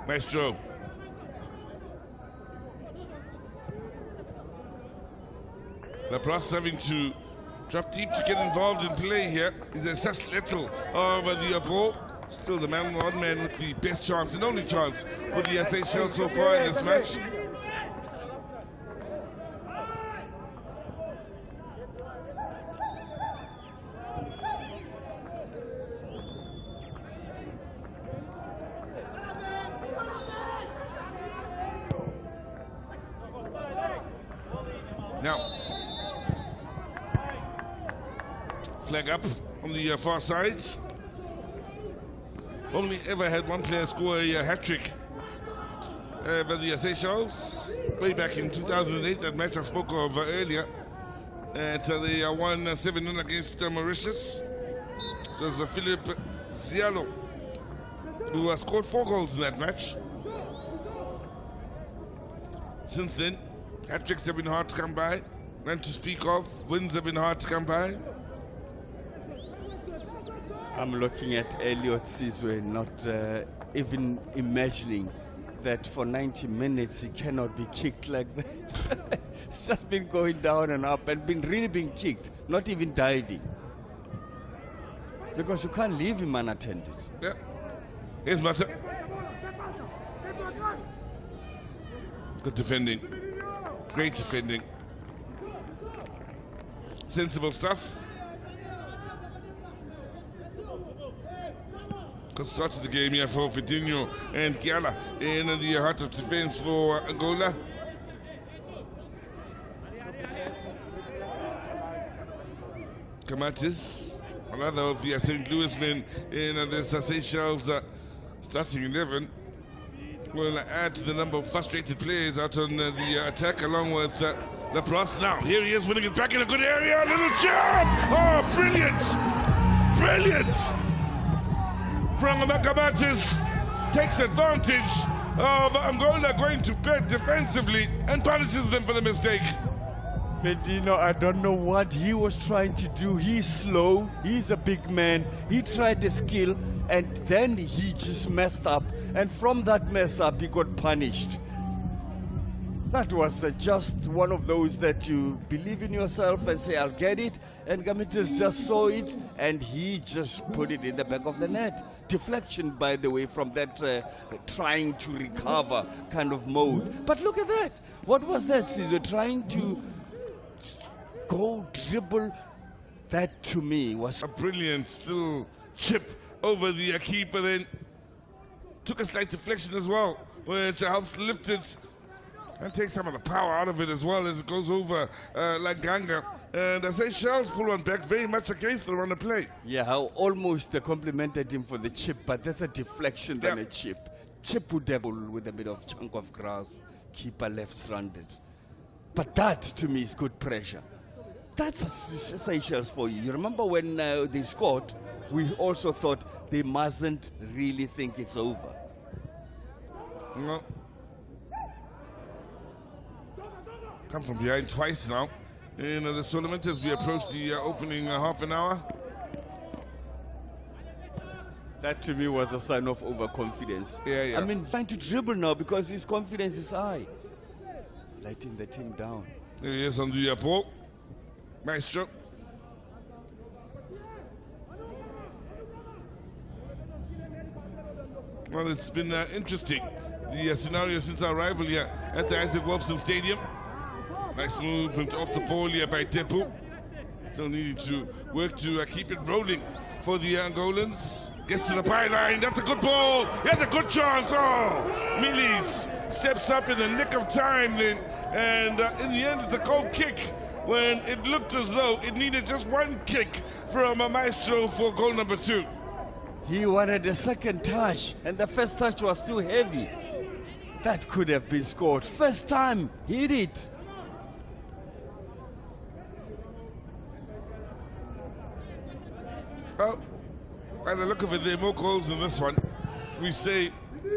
Maestro. The process having to drop deep to get involved in play here. Is there such little of the ball? Still the man with the best chance and only chance for the Seychelles so far in this match. Now, flag up on the far side. Only ever had one player score a hat-trick by the Seychelles way back in 2008, that match I spoke of earlier. And they won 7-0 against Mauritius. It was Philip Zialo who scored 4 goals in that match. Since then, hat-tricks have been hard to come by, and to speak of, wins have been hard to come by. I'm looking at Elliot Sizwe, not even imagining that for 90 minutes he cannot be kicked like that. It's just been going down and up and really being kicked, not even diving. Because you can't leave him unattended. Yeah. Here's Mata. Good defending. Great defending. Sensible stuff. Good start to the game here for Fidinho and Kiala in the heart of defense for Angola. Kamatis, another of the St. Louis men in the Seychelles starting 11. Will add to the number of frustrated players out on the attack, along with Laplace. Now, here he is winning it back in a good area. A little jump! Oh, brilliant! Brilliant! From Kamatis takes advantage of Angola going to bed defensively and punishes them for the mistake. Bedino, I don't know what he was trying to do. He's slow, he's a big man, he tried the skill, and then he just messed up. And from that mess up, he got punished. That was just one of those that you believe in yourself and say, I'll get it. And Kamatis just saw it, and he just put it in the back of the net. Deflection, by the way, from that trying to recover kind of mode. But look at that. What was that? They were trying to go dribble. That to me was a brilliant still chip over the keeper, then took a slight deflection as well, which helps lift it and take some of the power out of it as well as it goes over Langanga. And the Seychelles pull one back very much against the run of play. Yeah, how almost they complimented him for the chip, but that's a deflection than a chip. Chip would have with a bit of chunk of grass, keeper left-stranded. But that, to me, is good pressure. That's Seychelles for you. You remember when they scored, we also thought they mustn't really think it's over. No. Come from behind twice now in this tournament as we approach the opening half an hour. That to me was a sign of overconfidence. Yeah. I mean, trying to dribble now because his confidence is high. Letting the team down. There he is on the ball. Maestro. Well, it's been interesting, the scenario since our arrival here at the Isaac Wolfson Stadium. Nice movement off the ball here by Tepu. Still needing to work to keep it rolling for the Angolans. Gets to the byline, that's a good ball, he has a good chance. Oh, Mili's steps up in the nick of time then, and in the end it's a goal kick when it looked as though it needed just one kick from a Maestro for goal number 2. He wanted a second touch, and the first touch was too heavy. That could have been scored. First time, hit it. Oh, by the look of it, there are more goals in this one. We say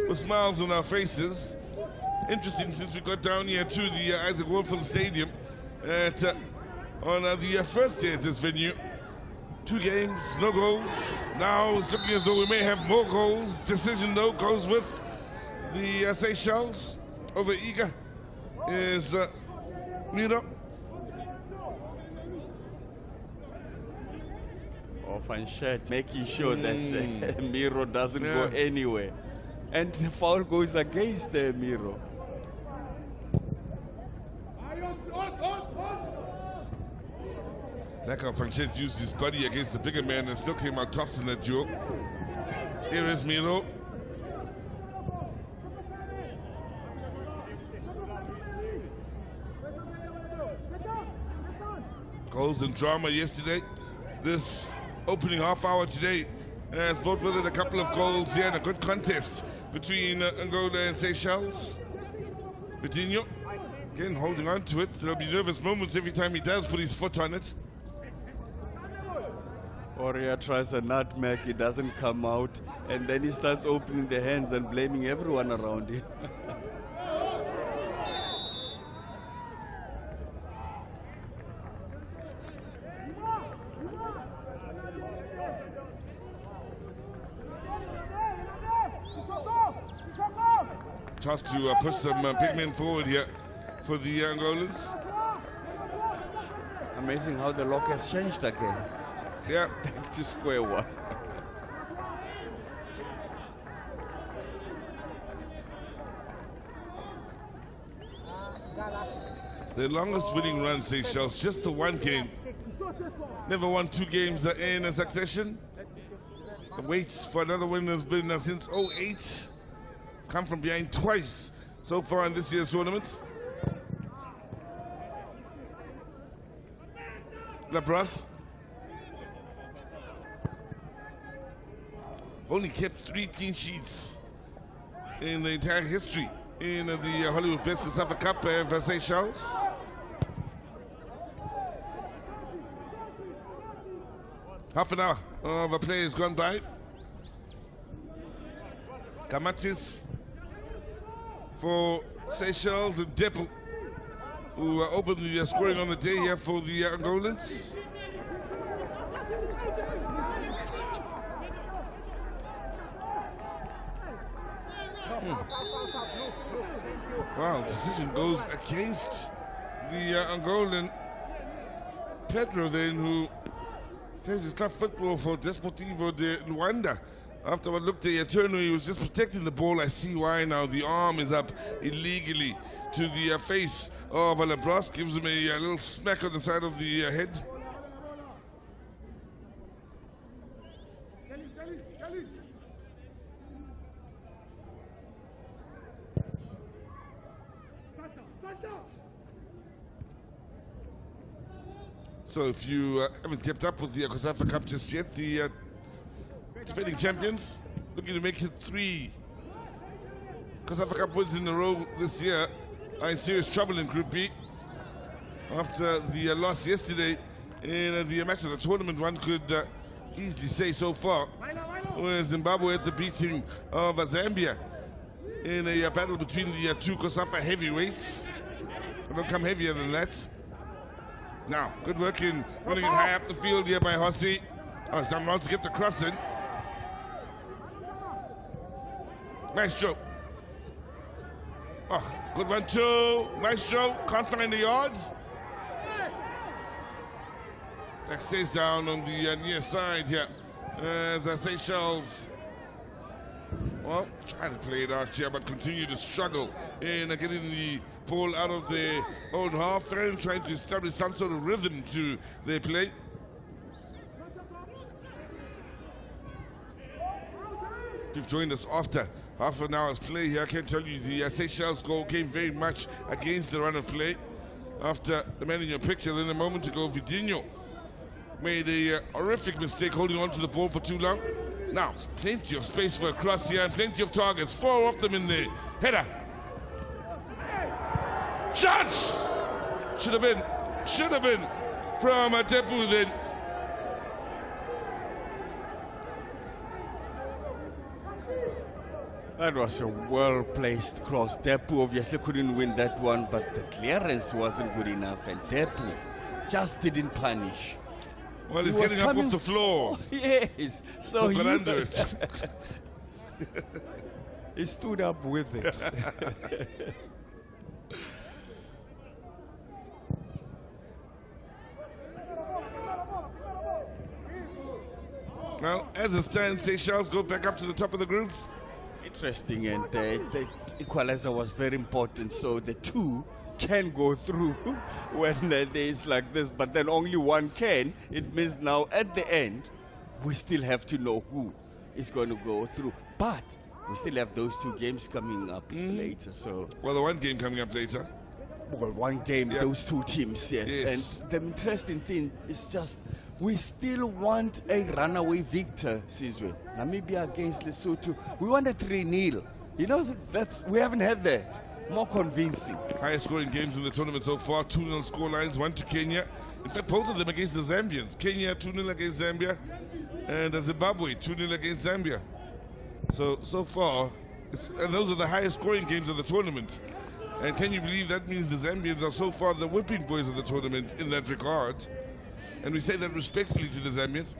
with smiles on our faces. Interesting, since we got down here to the Isaac Wolfson Stadium on the first day at this venue. 2 games, no goals. Now it's looking as though we may have more goals. Decision though goes with the Seychelles over Iga is Miro. Off and shed, making sure that Miro doesn't go anywhere. And the foul goes against Miro. Like how Fanchet used his body against the bigger man and still came out tops in that duel. Here is Miro. Goals and drama yesterday. This opening half hour today has brought with it a couple of goals here and a good contest between Angola and Seychelles. Coutinho, again holding on to it. There'll be nervous moments every time he does put his foot on it. Oria tries a nutmeg, it doesn't come out, and then he starts opening the hands and blaming everyone around him. Chance to push some big men forward here for the Angolans. Amazing how the lock has changed again. Yeah. Back to square one. The longest winning run, Seychelles, just the 1 game. Never won 2 games in a succession. The wait for another win has been since 2008. Come from behind twice so far in this year's tournament. Labras only kept 3 clean sheets in the entire history in the Hollywood Best COSAFA Cup for Seychelles. Half an hour of play has gone by. Kamatis for Seychelles and Depo, who opened the scoring on the day here for the Angolans. Wow, decision goes against the Angolan Pedro then, who plays his club football for Desportivo de Luanda. After what looked at Eterno, he was just protecting the ball. I see why now. The arm is up illegally to the face of Labras. Gives him a little smack on the side of the head. So if you haven't kept up with the COSAFA Cup just yet, the defending champions looking to make it 3 COSAFA Cup wins in a row this year are in serious trouble in Group B. After the loss yesterday in the match of the tournament, one could easily say so far, with Zimbabwe at the beating of Zambia in a battle between the 2 COSAFA heavyweights. They'll come heavier than that. Now, good work in running it high up the field here by Hossi. Oh, someone to get the cross in. Maestro. Oh, good one too. Maestro can't find the yards. That stays down on the near side here. As Seychelles, well, trying to play it out here, but continue to struggle in getting the ball out of their own half and trying to establish some sort of rhythm to their play. If you've joined us after half an hour's play here, I can tell you the Seychelles goal came very much against the run of play. After the man in your picture then a moment ago, Vidinho made a horrific mistake holding on to the ball for too long. Now, plenty of space for a cross here and plenty of targets. 4 of them in the header. Shots! Should have been from Depu then. That was a well-placed cross. Depu obviously couldn't win that one, but the clearance wasn't good enough, and Depu just didn't punish. Well, he's getting up off the floor. Yes. So he got under it. He stood up with it. Now, as it stands, Seychelles go back up to the top of the group. Interesting, and the equalizer was very important, so the two can go through when there is like this, but then only one can. It means now at the end, we still have to know who is going to go through. But we still have those two games coming up later. So, well, the one game coming up later. Well, one game, those two teams, yes. And the interesting thing is just we still want a runaway victor, Sizwe. Namibia against Lesotho. We want a 3-0. You know, we haven't had that. More convincing. Highest scoring games in the tournament so far, 2-0 score lines, 1 to Kenya. In fact, both of them against the Zambians. Kenya 2-0 against Zambia, and Zimbabwe 2-0 against Zambia. So far, and those are the highest scoring games of the tournament. And can you believe that means the Zambians are so far the whipping boys of the tournament in that regard? And we say that respectfully to the Zambians.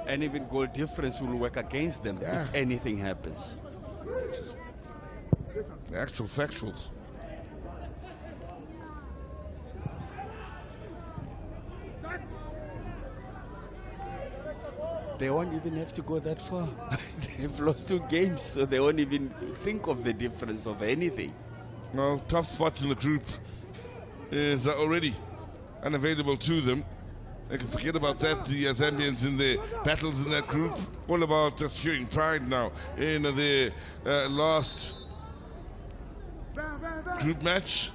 And even goal difference will work against them if anything happens. The actual factuals. They won't even have to go that far. They've lost 2 games, so they won't even think of the difference of anything. Well, top spot in the group is already unavailable to them. They can forget about that. The Zambians in the battles in that group, all about securing pride now in the last group match.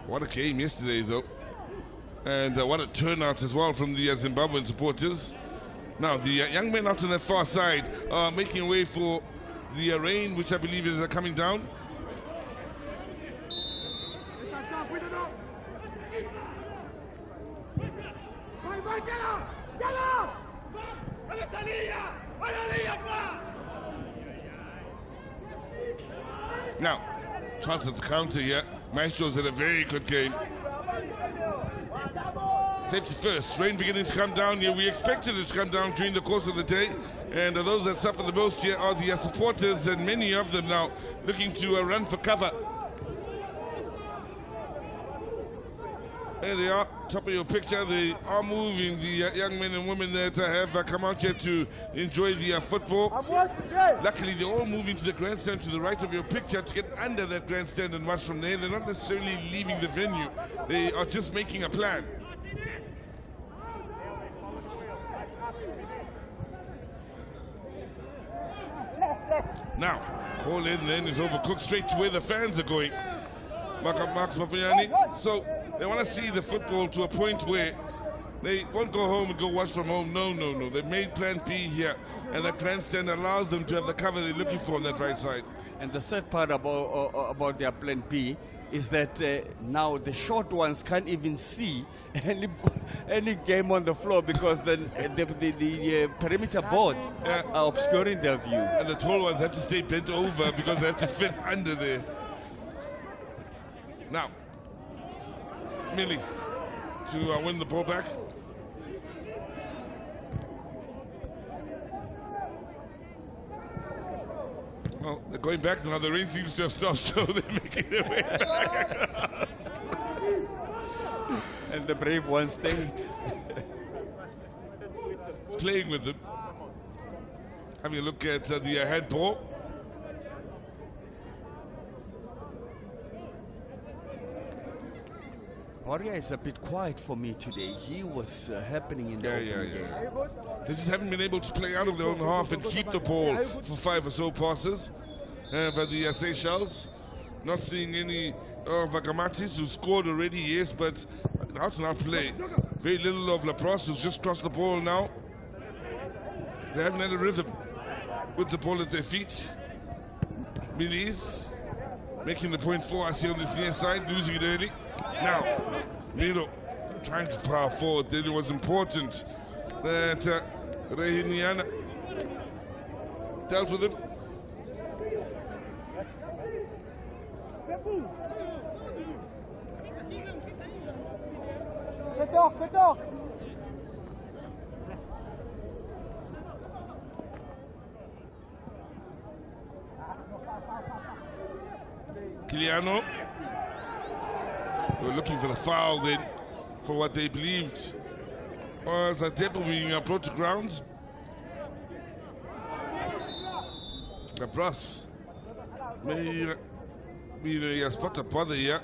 What a game yesterday, though. And what a turnout as well from the Zimbabwean supporters. Now, the young men out on the far side are making way for the rain, which I believe is coming down. Now, chance at the counter here. Maestro's had a very good game. Safety first. Rain beginning to come down here. We expected it to come down during the course of the day. And those that suffer the most here are the supporters, and many of them now looking to run for cover. There they are, top of your picture. They are moving, the young men and women that have come out here to enjoy the football. Luckily, they're all moving to the grandstand to the right of your picture to get under that grandstand and watch from there. They're not necessarily leaving the venue. They are just making a plan. Now, call in then is overcooked straight to where the fans are going. Marks Mapuyani. So they want to see the football to a point where they won't go home and go watch from home. No. They've made plan B here, and the grandstand allows them to have the cover they're looking for on that right side. And the sad part about their plan B is that now the short ones can't even see any game on the floor because then the perimeter boards are obscuring their view. And the tall ones have to stay bent over because they have to fit under there. Now, Millie to win the ball back. Well, they're going back now. The rain seems to have stopped, so they're making their way back. And the brave one stayed. Playing with them. Having a look at the head ball. Warrior is a bit quiet for me today. He was happening in the opening game. They just haven't been able to play out of their own half and keep the ball for 5 or so passes. But the Seychelles, not seeing any of Gamatis, who scored already, yes, but out and out play. Very little of Lapros, who's just crossed the ball now. They haven't had a rhythm with the ball at their feet. Mili's making the point 4, I see on this near side, losing it early. Now, Miro trying to power forward. Then it was important that Rehiniana dealt with him. Kiliano. They were looking for the foul then for what they believed was a Temple being brought to ground. The Brass may be a spot of bother here.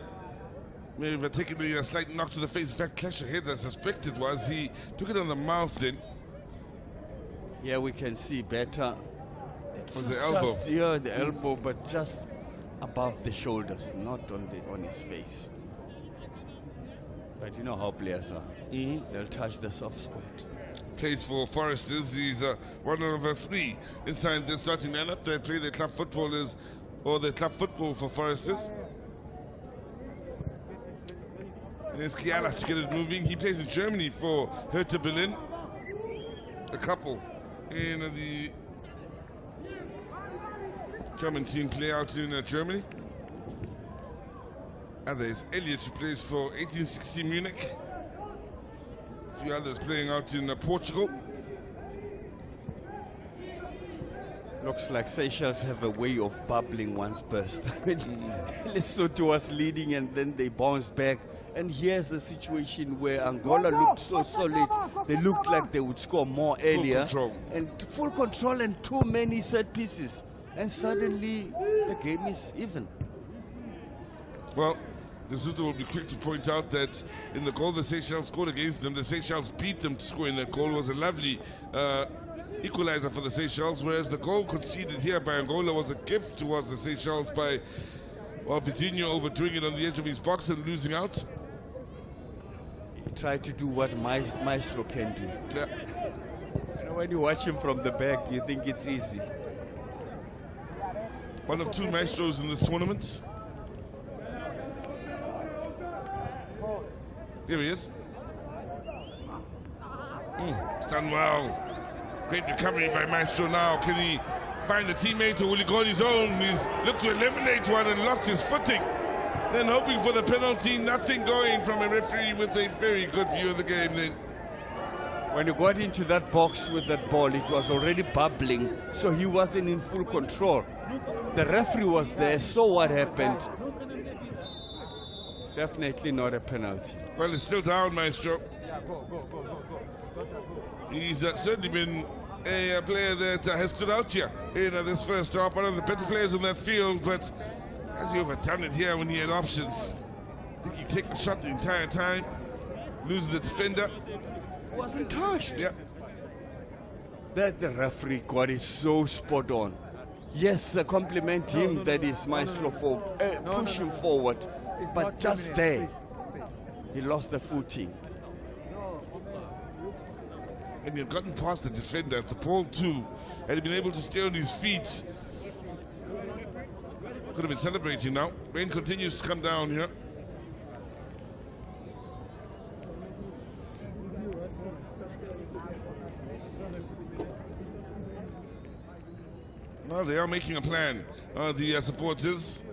May have taken a slight knock to the face. In fact, clash of heads, I suspect it was. He took it on the mouth then. Yeah, we can see better. It was the elbow. Just, yeah, the elbow, but just above the shoulders, not on his face. But you know how players are. They'll touch the soft spot. Plays for Foresters. He's one of three inside the starting lineup that play the club footballers or the club football for Foresters. And it's Kiala to get it moving. He plays in Germany for Hertha Berlin. A couple in the German team play out in Germany. And there's Elliot, who plays for 1860 Munich. A few others playing out in Portugal. Looks like Seychelles have a way of bubbling once burst. Lesotho was leading and then they bounced back. And here's a situation where Angola looked so solid. They looked like they would score more earlier. Full control and too many set pieces. And suddenly the game is even. Well, Lesotho will be quick to point out that in the goal the Seychelles scored against them, the Seychelles beat them to score in that goal. It was a lovely equalizer for the Seychelles, whereas the goal conceded here by Angola was a gift towards the Seychelles by Vitinho overdoing it on the edge of his box and losing out. He tried to do what Maestro can do. Yeah. You know, when you watch him from the back, you think it's easy. One of two maestros in this tournament. Here he is. It's done well. Great recovery by Maestro now. Can he find a teammate or will he go on his own? He's looked to eliminate one and lost his footing. Then hoping for the penalty, nothing going from a referee with a very good view of the game then. When he got into that box with that ball, it was already bubbling, so he wasn't in full control. The referee was there, so what happened? Definitely not a penalty. Well, it's still down, Maestro. He's certainly been a player that has stood out here in this first half. One of the better players in that field, but has he overdone it here when he had options? I think he took the shot the entire time, loses the defender. Wasn't touched. Yeah. That the referee got it so spot on. Yes, compliment him, that is Maestro, for push him forward. But just there, he lost the footing. And he had gotten past the defender. The ball too, had he been able to stay on his feet, could have been celebrating now. Rain continues to come down here. Now they are making a plan. The supporters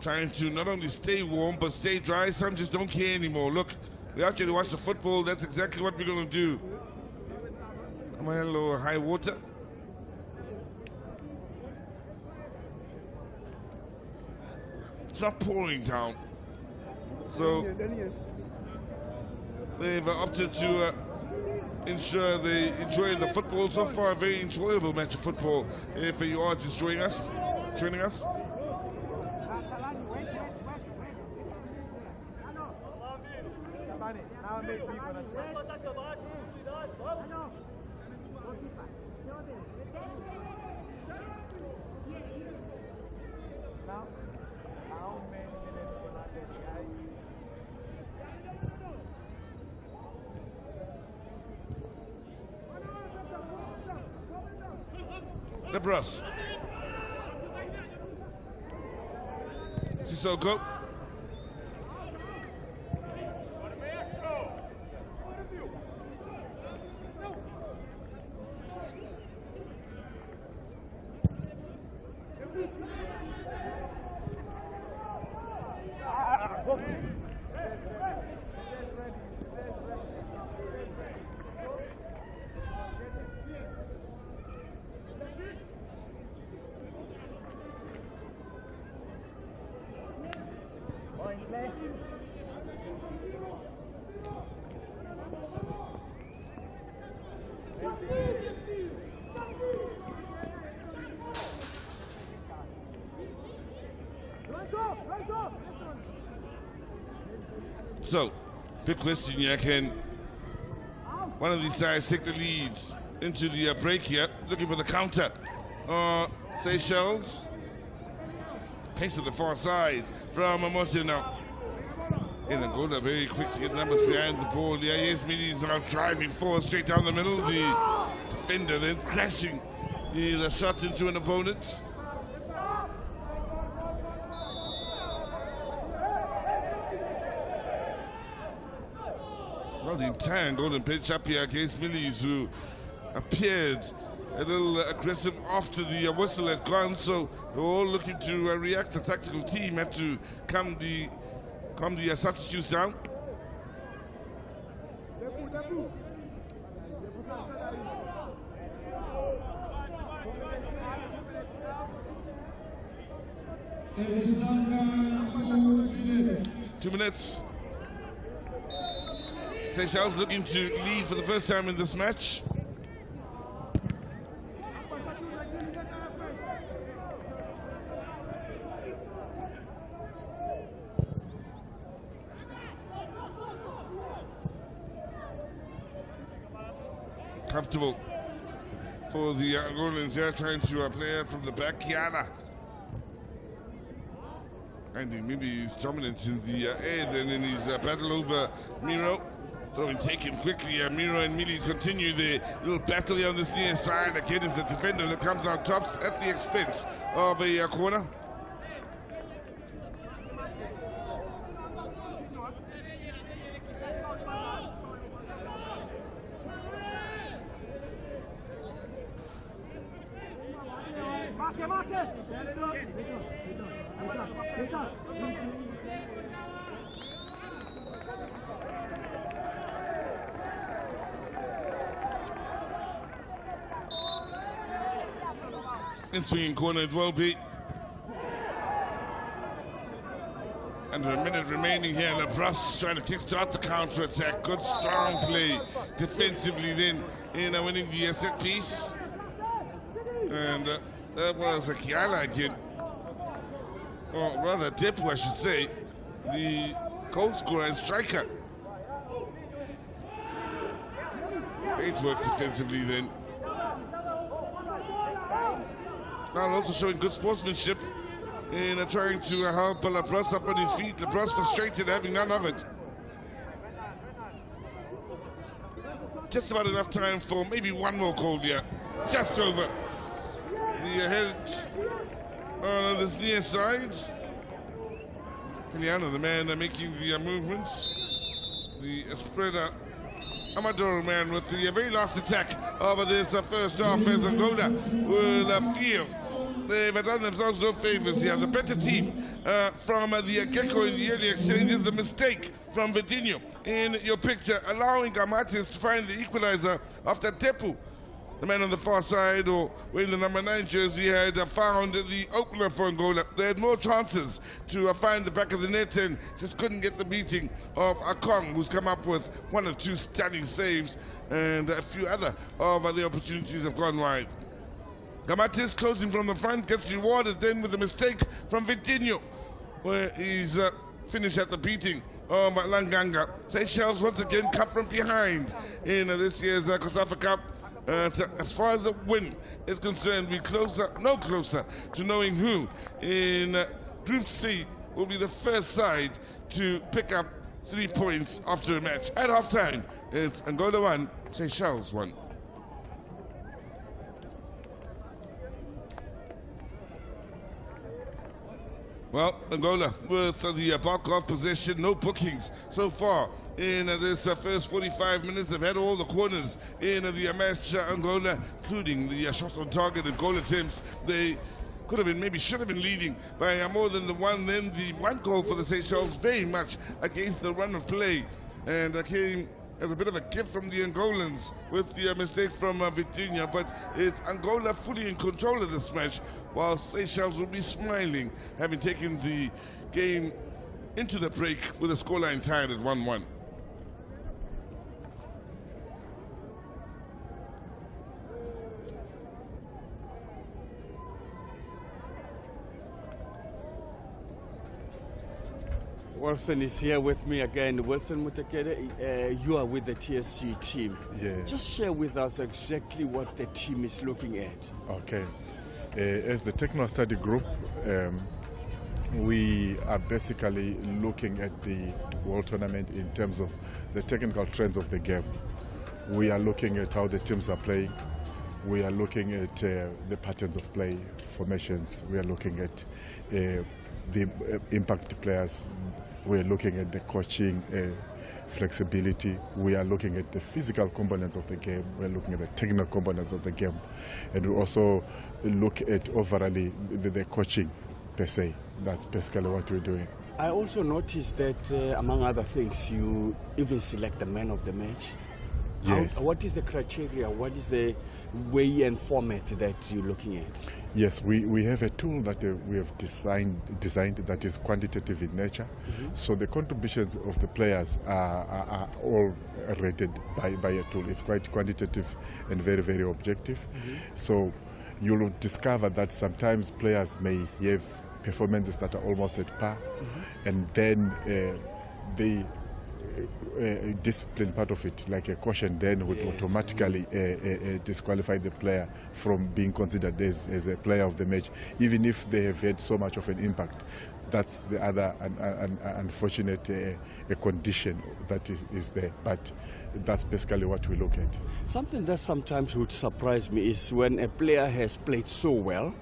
trying to not only stay warm but stay dry. Some just don't care anymore. Look, we actually watch the football. That's exactly what we're going to do. Hello, high water. It's not pouring down. So they've opted to ensure they enjoy the football. So far, a very enjoyable match of football. If you are just joining us. Lebras. Sissoko. So, big question here, can one of these sides take the lead into the break here, looking for the counter. Seychelles, pace to the far side from Amote now. In Angola, very quick to get numbers behind the ball. Yeah, yes, Mini is now driving forward straight down the middle. The defender then crashing the shot into an opponent. Well, the entire Angolan pitch up here against Millies, who appeared a little aggressive after the whistle had gone, so they're all looking to react. The tactical team had to come the substitutes down. It is now time 2 minutes. 2 minutes. Seychelles looking to lead for the first time in this match. Comfortable for the Angolans here, trying to play it from the back. Kiana. And maybe he's dominant in the air, then in his battle over Miro. Throwing taken quickly. Miro and Milis continue the little battle here on this near side. Again, is the defender that comes out tops at the expense of a corner. In swinging corner it will be. Under a minute remaining here, LeBrus trying to kickstart the counter-attack. Good strong play defensively then in winning the set piece. And that was a Kiala again. Or rather Depu, I should say. The goal scorer and striker. Great work defensively then. Now also showing good sportsmanship in trying to help LeBrus up on his feet. LeBrus frustrated, having none of it. Just about enough time for maybe one more goal here. Just over. The head on this near side. Kiliano, the man making the movements. The spreader. Amador, man, with the very last attack of this first half as Angola will feel they've done themselves no favors here. The better team from the get-go in the early exchanges. The mistake from Vidinho in your picture, allowing Gamatis to find the equalizer after Tepu, the man on the far side, or wearing the number 9 jersey, had found the opener for Angola. They had more chances to find the back of the net and just couldn't get the beating of Akong, who's come up with 1 or 2 stunning saves, and a few other of the opportunities have gone wide. Gamatis closing from the front, gets rewarded then with a mistake from Vitinho, where he's finished at the beating of Langanga. Seychelles once again cut from behind in this year's COSAFA Cup. As far as a win is concerned, we're no closer to knowing who in Group C will be the first side to pick up 3 points after a match. At halftime, it's Angola 1, Seychelles 1. Well, Angola with the bulk of possession, no bookings so far in this first 45 minutes. They've had all the corners in the match, Angola, including the shots on target and goal attempts. They could have been, maybe should have been leading by more than the one. Then the one goal for the Seychelles very much against the run of play, and came as a bit of a gift from the Angolans with the mistake from Vitinha, but it's Angola fully in control of this match, while Seychelles will be smiling, having taken the game into the break with a scoreline tied at 1-1. Wilson is here with me again. Wilson Mutakere, you are with the TSG team. Yeah. Just share with us exactly what the team is looking at. Okay. As the technical study group, we are basically looking at the World Tournament in terms of the technical trends of the game. We are looking at how the teams are playing. We are looking at the patterns of play, formations. We are looking at the impact players. We are looking at the coaching flexibility. We are looking at the physical components of the game. We are looking at the technical components of the game. And we also look at overall the coaching per se. That's basically what we're doing. I also noticed that, among other things, you even select the man of the match. Yes. What is the criteria? What is the way and format that you're looking at? Yes, we have a tool that we have designed that is quantitative in nature. So the contributions of the players are all rated by a tool. It's quite quantitative and very, very objective. So you'll discover that sometimes players may have performances that are almost at par, and then the discipline part of it, like a caution, then would automatically disqualify the player from being considered as a player of the match, even if they have had so much of an impact. That's the other unfortunate condition that is there, but that's basically what we look at. Something that sometimes would surprise me is when a player has played so well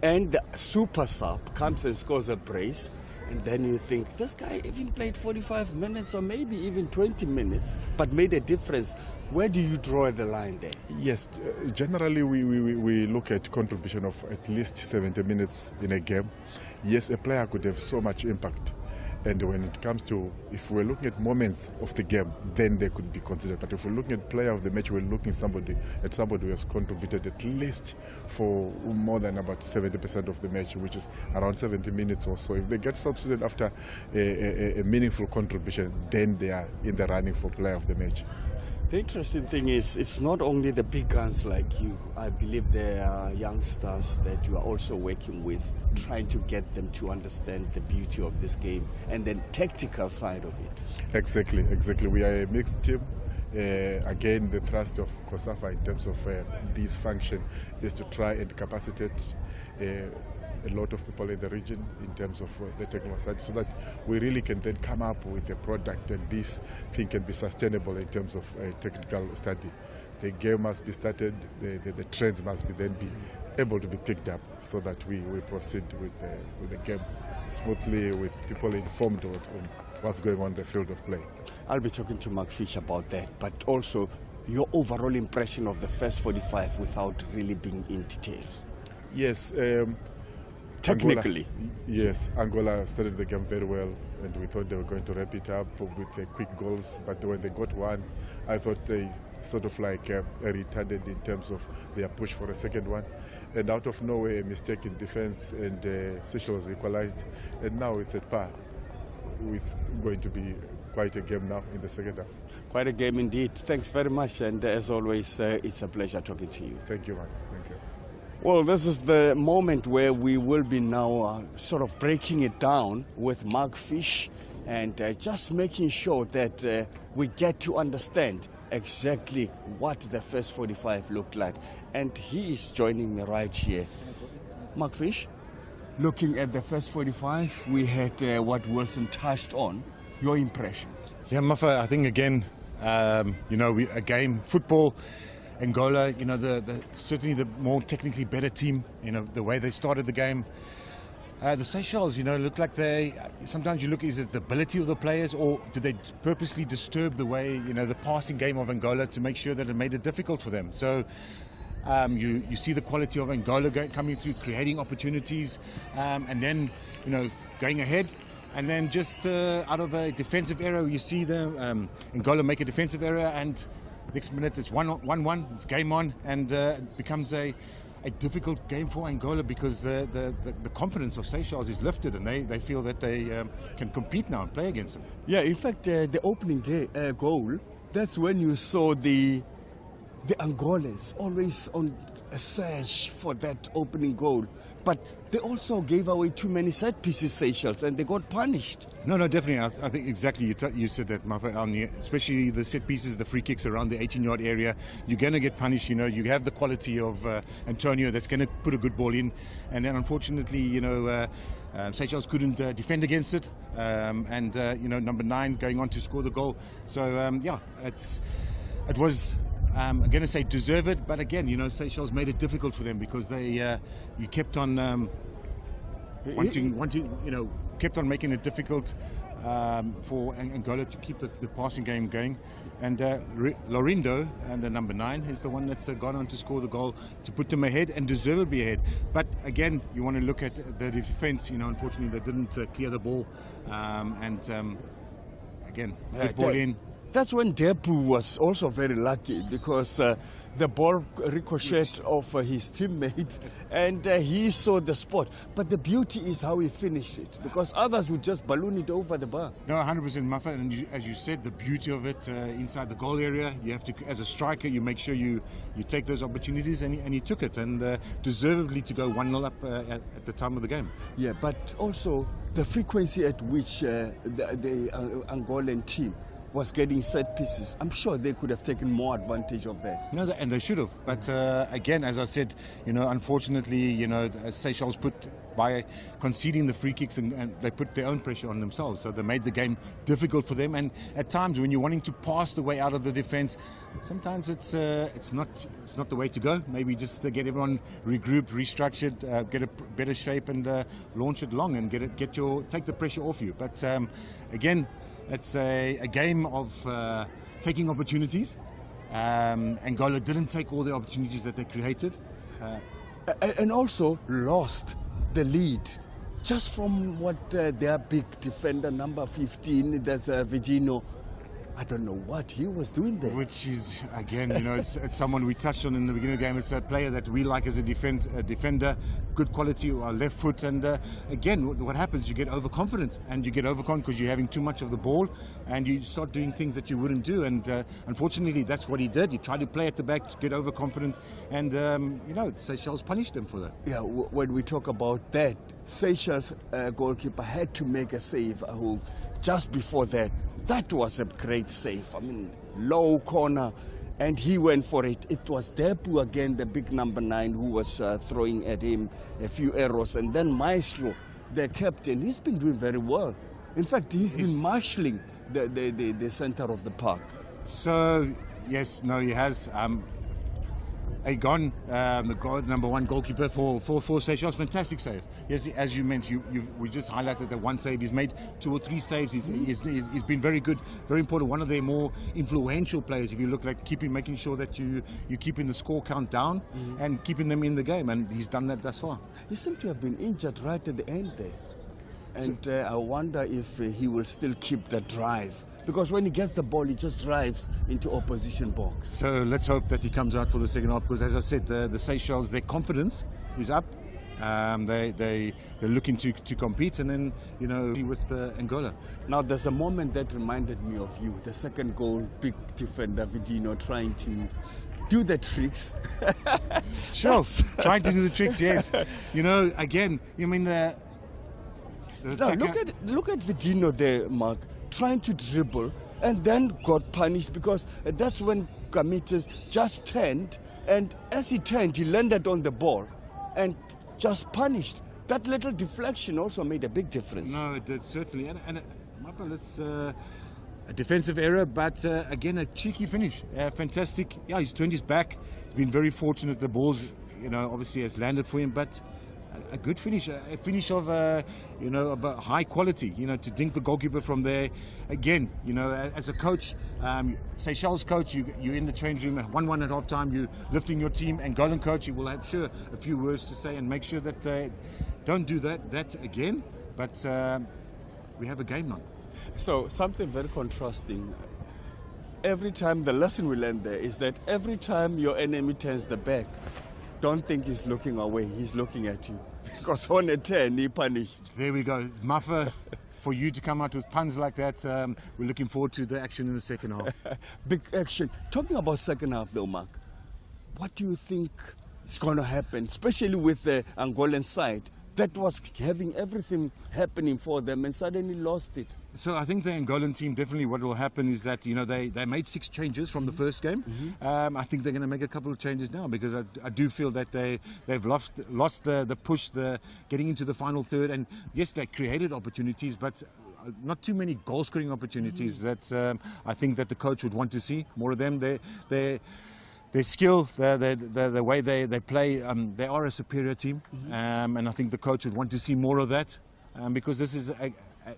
and the super sub comes and scores a brace, and then you think, this guy even played 45 minutes or maybe even 20 minutes, but made a difference. Where do you draw the line there? Yes, generally we look at contribution of at least 70 minutes in a game. Yes, a player could have so much impact. And when it comes to, if we're looking at moments of the game, then they could be considered. But if we're looking at player of the match, we're looking at somebody who has contributed at least for more than about 70% of the match, which is around 70 minutes or so. If they get substituted after a meaningful contribution, then they are in the running for player of the match. The interesting thing is, it's not only the big guns like you. I believe there are youngsters that you are also working with, trying to get them to understand the beauty of this game and the tactical side of it. Exactly. We are a mixed team. Again, the thrust of COSAFA in terms of this function is to try and capacitate a lot of people in the region in terms of the technical side, so that we really can then come up with a product, and this thing can be sustainable in terms of technical study. The game must be started, the trends must be then be able to be picked up, so that we proceed with the game smoothly, with people informed on what's going on in the field of play. I'll be talking to Mark Fish about that, but also your overall impression of the first 45 without really being in details. Yes. Technically. Angola started the game very well, and we thought they were going to wrap it up with quick goals, but when they got one, I thought they sort of like retarded in terms of their push for a second one, and out of nowhere a mistake in defense, and Seychelles equalized, and now it's at par. It's going to be quite a game now in the second half. Quite a game indeed. Thanks very much, and as always, it's a pleasure talking to you. Thank you, Max. Thank you. Well, this is the moment where we will be now sort of breaking it down with Mark Fish, and just making sure that we get to understand exactly what the first 45 looked like. And he is joining me right here. Mark Fish, looking at the first 45, we had what Wilson touched on. Your impression? Yeah, Muffa, I think again, football, Angola, certainly the more technically better team, the way they started the game. The Seychelles, look like sometimes you look, is it the ability of the players, or did they purposely disturb the way, the passing game of Angola to make sure that it made it difficult for them? So you see the quality of Angola coming through, creating opportunities, and then, going ahead. And then just out of a defensive error, you see Angola make a defensive error, and next minute it's 1-1, it's game on, and it becomes a difficult game for Angola because the confidence of Seychelles is lifted, and they feel that they can compete now and play against them. Yeah, in fact, the opening goal, that's when you saw the Angolans always on a search for that opening goal. But they also gave away too many set pieces, Seychelles, and they got punished. No, definitely. I think exactly you said that, Mafa, especially the set pieces, the free kicks around the 18-yard area. You're going to get punished. You have the quality of Antonio that's going to put a good ball in. And then, unfortunately, Seychelles couldn't defend against it. And number 9 going on to score the goal. So, it was... I'm going to say deserve it, but again, Seychelles made it difficult for them because you kept on kept on making it difficult for Angola to keep the passing game going. And Lorindo, and the number 9, is the one that's gone on to score the goal to put them ahead and deservedly ahead. But again, you want to look at the defense. Unfortunately, they didn't clear the ball, again, good ball in. That's when Depu was also very lucky because the ball ricocheted off his teammate and he saw the spot. But the beauty is how he finished it, because others would just balloon it over the bar. No, 100%, Mafa. And as you said, the beauty of it inside the goal area, you have to, as a striker, you make sure you take those opportunities, and he took it, and deservedly to go 1-0 up at the time of the game. Yeah, but also the frequency at which the Angolan team was getting set pieces. I'm sure they could have taken more advantage of that. No, and they should have. But again, as I said, unfortunately, Seychelles by conceding the free kicks, and they put their own pressure on themselves. So they made the game difficult for them. And at times, when you're wanting to pass the way out of the defense, sometimes it's not the way to go. Maybe just to get everyone regrouped, restructured, get a better shape, and launch it long and take the pressure off you. But again, it's a game of taking opportunities. Angola didn't take all the opportunities that they created. And also lost the lead just from what their big defender, number 15, that's Vigino. I don't know what he was doing there. Which is, again, it's someone we touched on in the beginning of the game. It's a player that we like as a defender, good quality, left foot. And again, what happens, you get overconfident. And you get overconfident because you're having too much of the ball, and you start doing things that you wouldn't do. And unfortunately, that's what he did. He tried to play at the back, get overconfident. And, Seychelles punished him for that. Yeah, when we talk about that, Seychelles goalkeeper had to make a save just before that. That was a great save. I mean, low corner, and he went for it. It was Depu again, the big number 9, who was throwing at him a few arrows. And then Maestro, the captain, he's been doing very well. In fact, he's been marshalling the center of the park. So, yes, he has. Agon, the number 1 goalkeeper for Seychelles, fantastic save. Yes, as you mentioned, we just highlighted that one save. He's made 2 or 3 saves. He's been very good, very important. One of their more influential players. If you look like making sure that you keeping the score count down and keeping them in the game, and he's done that thus far. He seemed to have been injured right at the end there, and I wonder if he will still keep the drive. Because when he gets the ball, he just drives into opposition box. So let's hope that he comes out for the second half, because as I said, the Seychelles, their confidence is up. They're looking to compete, and then with Angola. Now there's a moment that reminded me of you. The second goal, big defender Vigino trying to do the tricks. Sure, trying to do the tricks. Yes, again, the look at Vigino there, Mark, trying to dribble, and then got punished because that's when Kamites just turned, and as he turned, he landed on the ball and just punished. That little deflection also made a big difference. No, it did, certainly. And it's a defensive error, but again, a cheeky finish. Fantastic. Yeah, he's turned his back. He's been very fortunate. The ball's, obviously has landed for him, but a good finish, a finish of of a high quality, to dink the goalkeeper from there. Again, as a coach, Seychelles coach, you're in the change room at 1-1 at half time, you're lifting your team, and Angolan coach, you will have sure a few words to say and make sure that don't do that again. But we have a game on. So something very contrasting. Every time, the lesson we learn there is that every time your enemy turns the back, don't think he's looking away, he's looking at you. Because on a turn, he punished. There we go. Muffa, for you to come out with puns like that, we're looking forward to the action in the second half. Big action. Talking about second half though, Mark, what do you think is going to happen, especially with the Angolan side? That was having everything happening for them and suddenly lost it. So I think the Angolan team, definitely what will happen is that, you know, they made 6 changes from the first game. I think they're going to make a couple of changes now, because I do feel that they've lost the push, the getting into the final third. And yes, they created opportunities, but not too many goal-scoring opportunities that I think that the coach would want to see more of them. Their skill, the way they play, they are a superior team, and I think the coach would want to see more of that, because this is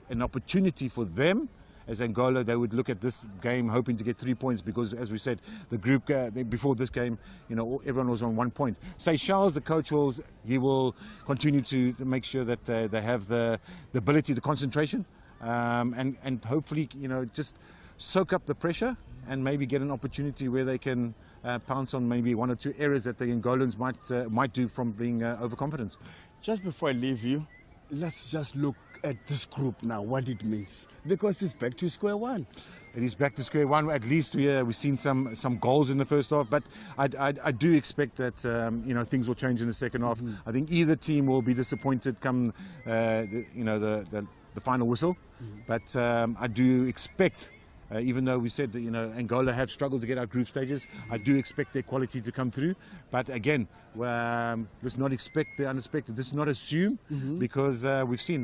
an opportunity for them. As Angola, they would look at this game hoping to get 3 points, because, as we said, the group before this game, you know, everyone was on 1 point. Seychelles, the coach will continue to make sure that they have the ability, the concentration, and hopefully, you know, just soak up the pressure and maybe get an opportunity where they can pounce on maybe 1 or 2 errors that the Angolans might do from being overconfident. Just before I leave you, let's just look at this group now, what it means, because it's back to square one. It is back to square one. At least we've seen some goals in the first half, but I do expect that you know, things will change in the second half. I think either team will be disappointed come the final whistle, but I do expect. Even though we said that, you know, Angola have struggled to get out group stages, I do expect their quality to come through. But again, let's not expect the unexpected. Let's not assume, because we've seen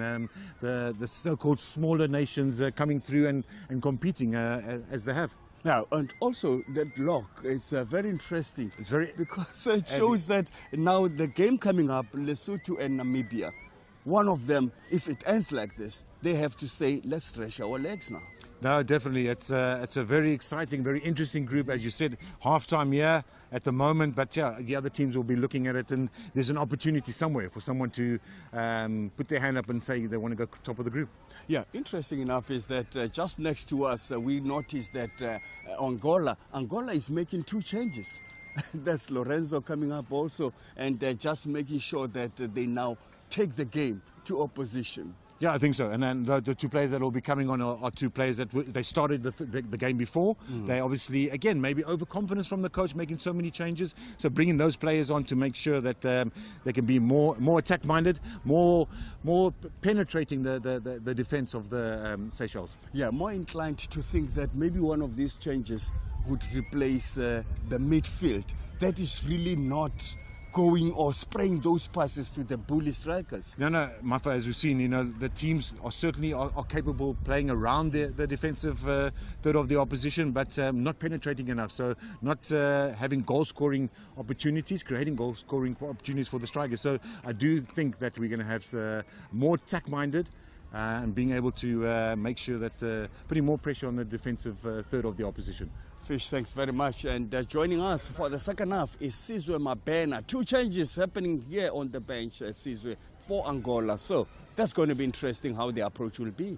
the so-called smaller nations coming through and competing as they have. Now, and also that lock is very interesting. It's very, because it shows that now the game coming up, Lesotho and Namibia, one of them, if it ends like this, they have to say, let's stretch our legs now. No, definitely. It's a very exciting, very interesting group, as you said. Half-time, yeah, at the moment, but yeah, the other teams will be looking at it, and there's an opportunity somewhere for someone to put their hand up and say they want to go top of the group. Yeah, interesting enough is that just next to us, we noticed that Angola is making 2 changes. That's Lorenzo coming up also, and just making sure that they now take the game to opposition. Yeah, I think so. And then the 2 players that will be coming on are 2 players that they started the game before. They obviously, again, maybe overconfidence from the coach making so many changes. So bringing those players on to make sure that they can be more attack-minded, more penetrating the defense of the Seychelles. Yeah, more inclined to think that maybe one of these changes would replace the midfield. That is really not going or spraying those passes to the bully strikers. No, Mafa, as we've seen, you know, the teams are certainly capable of playing around the defensive third of the opposition, but not penetrating enough. So not having goal-scoring opportunities, creating goal-scoring opportunities for the strikers. So I do think that we're going to have more attack-minded and being able to make sure that putting more pressure on the defensive third of the opposition. Fish, thanks very much. And joining us for the second half is Sizwe Mabena. 2 changes happening here on the bench, Sizwe, for Angola. So that's going to be interesting how the approach will be.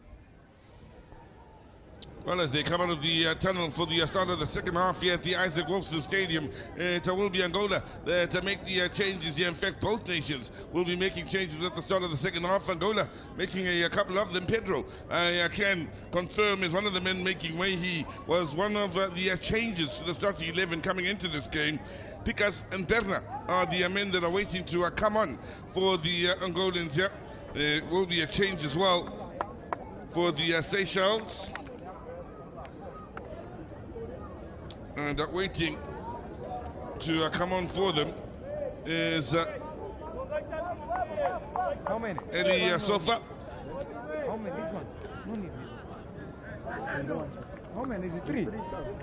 Well, as they come out of the tunnel for the start of the second half here at the Isaac Wolfson Stadium, it will be Angola to make the changes here. In fact, both nations will be making changes at the start of the second half. Angola making a couple of them. Pedro, I can confirm, is one of the men making way. He was one of the changes to the starting 11 coming into this game. Picas and Berna are the men that are waiting to come on for the Angolans here. There will be a change as well for the Seychelles. And waiting to come on for them is Eli Sofa. How many? This one? No need this one. How many? Is it 3?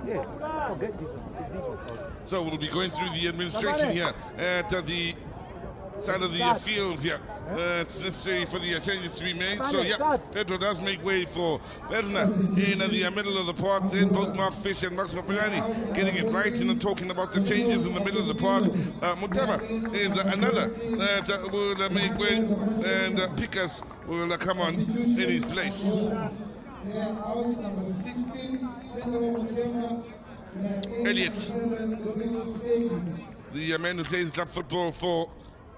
Yes. Forget this one. It's this one. So we'll be going through the administration here at the side of the field here It's necessary for the changes to be made. So, yeah, Pedro does make way for Berna in the middle of the park. Then both Mark Fish and Max Papilani getting it right and talking about the changes in the middle of the park. Mutema is another that will make way, and Pikas will come on in his place. Out number 16, Pedro Mutema. Elliot, the man who plays club football for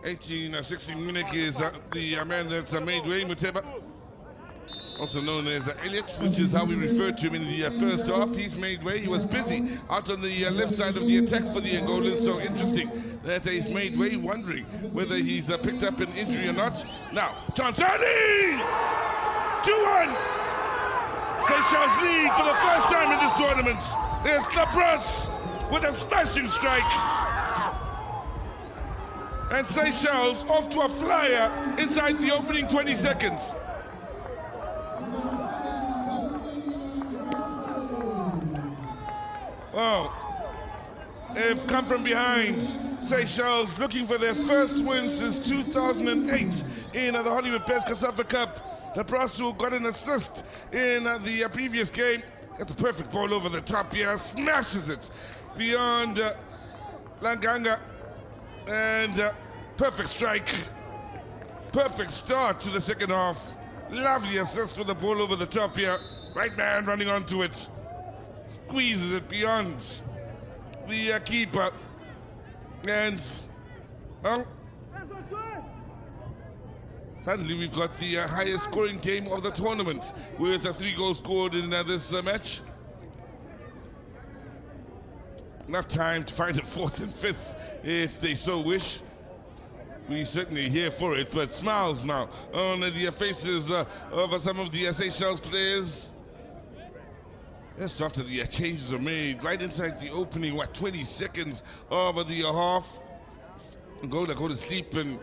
18-16 Munich, is the man that's made way, Muteba, also known as Elliot, which is how we referred to him in the first half. He's made way. He was busy out on the left side of the attack for the Angolans, so interesting that he's made way, wondering whether he's picked up an injury or not. Now, Chansani! 2-1! Seychelles lead for the first time in this tournament. There's Lapras with a smashing strike. And Seychelles off to a flyer inside the opening 20 seconds. Oh, they've come from behind. Seychelles looking for their first win since 2008 in the Hollywood Best COSAFA Cup. Lapras, who got an assist in the previous game, got the perfect ball over the top here, smashes it beyond Langanga, and perfect strike, perfect start to the second half. Lovely assist with the ball over the top here. Right man running onto it, squeezes it beyond the keeper, and suddenly we've got the highest scoring game of the tournament with 3 goals scored in this match. Enough time to find a 4th and 5th if they so wish. We certainly here for it, but smiles now on the faces of some of the Seychelles players. Just after the changes are made, right inside the opening, 20 seconds of the half. Angola go to sleep and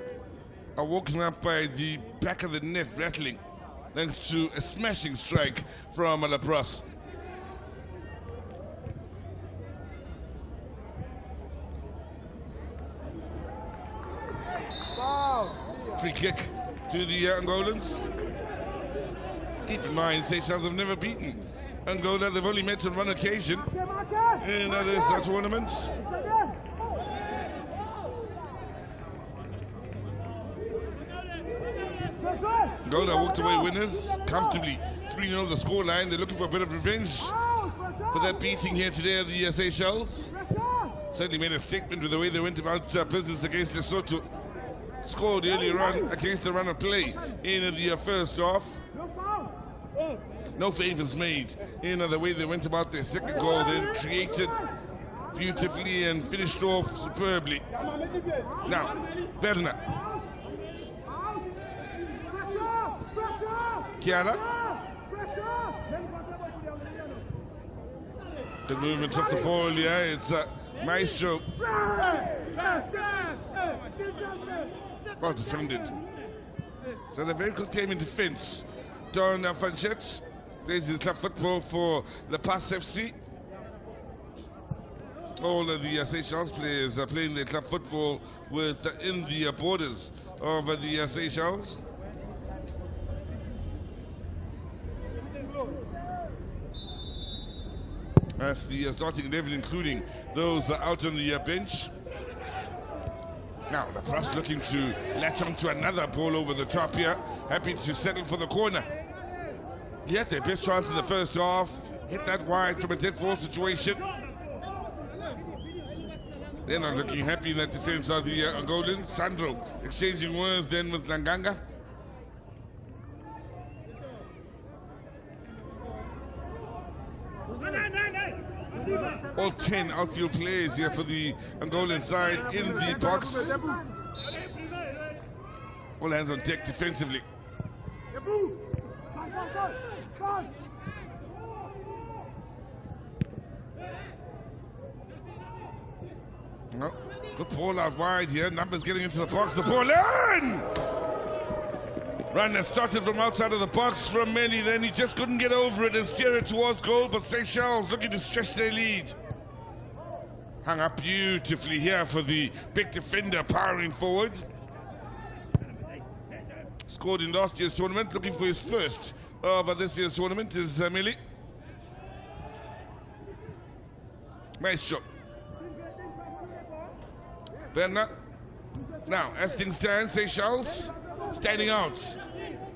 are woken up by the back of the net rattling, thanks to a smashing strike from Lapras. Free kick to the Angolans. Keep in mind, Seychelles have never beaten Angola. They've only met on one occasion in this tournament. Angola walked away winners comfortably. 3-0 the scoreline. They're looking for a bit of revenge for that beating here today of the Seychelles. Certainly made a statement with the way they went about business against Lesotho. Scored earlier on against the run of play in the first half. No favors made in the way they went about their second goal, then created beautifully and finished off superbly. Now, Berna. Kiara. Good movement of the ball, yeah, it's Maestro. Well defended. So the very good game in defense. Don Fanchet plays his club football for the Pass FC. All of the Seychelles players are playing their club football within the borders of the Seychelles. That's the starting 11, including those out on the bench. Now, the press looking to latch on to another ball over the top here. Happy to settle for the corner. He had their best chance in the first half. Hit that wide from a dead ball situation. They're not looking happy in that defense of the Angolans. Sandro exchanging words then with Langanga. All 10 outfield players here for the Angolan side in the box. All hands on deck defensively. No, good ball out wide here. Numbers getting into the box. The ball in! Run that started from outside of the box from Meli, then he just couldn't get over it and steer it towards goal, but Seychelles looking to stretch their lead. Hung up beautifully here for the big defender powering forward. Scored in last year's tournament, looking for his first. But this year's tournament is Millie. Maestro. Bernard. Now, as things stand, Seychelles standing out.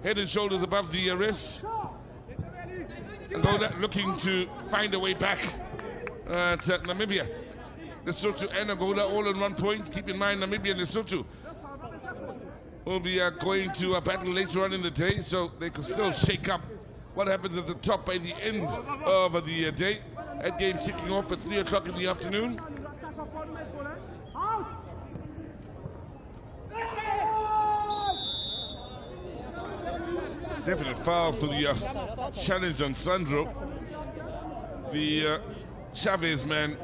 Head and shoulders above the wrist. Angola looking to find a way back to Namibia. Lesotho and Angola all on 1 point. Keep in mind, Namibia and Lesotho will be going to battle later on in the day, so they could still shake up what happens at the top by the end of the day. That game kicking off at 3 o'clock in the afternoon. Definite foul for the challenge on Sandro. The Chavez man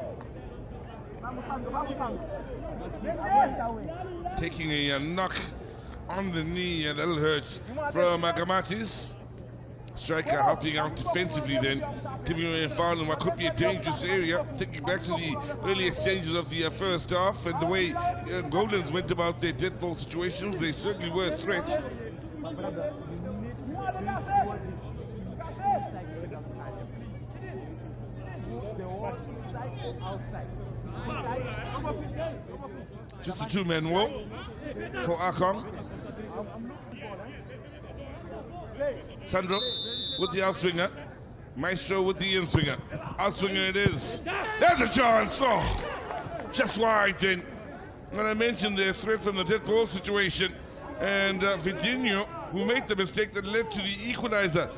taking a knock on the knee, and that'll hurt from Gamatis. Striker helping out defensively, then giving away a foul in what could be a dangerous area. Taking back to the early exchanges of the first half and the way Golden's went about their dead ball situations, they certainly were a threat. Just a two-man war for Akong. Sandro with the outswinger. Maestro with the in-swinger. Outswinger it is. There's a chance. Oh, just wide then. When I mentioned the threat from the dead ball situation, and Vidinho, who made the mistake that led to the equalizer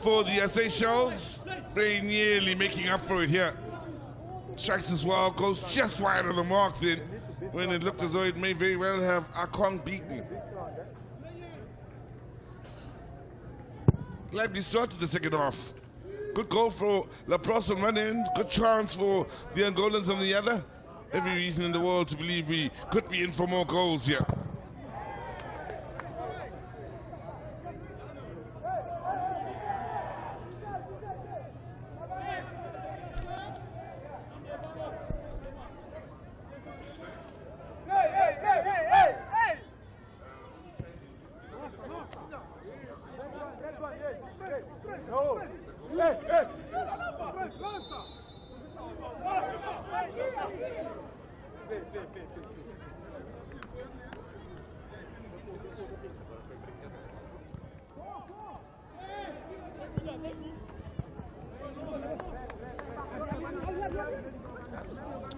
for the Seychelles, very nearly making up for it here. Strikes as well, goes just wide of the mark then, when it looked as though it may very well have Akong beaten. Lively start to the second half. Good goal for Laprosse on one end, good chance for the Angolans on the other. Every reason in the world to believe we could be in for more goals here.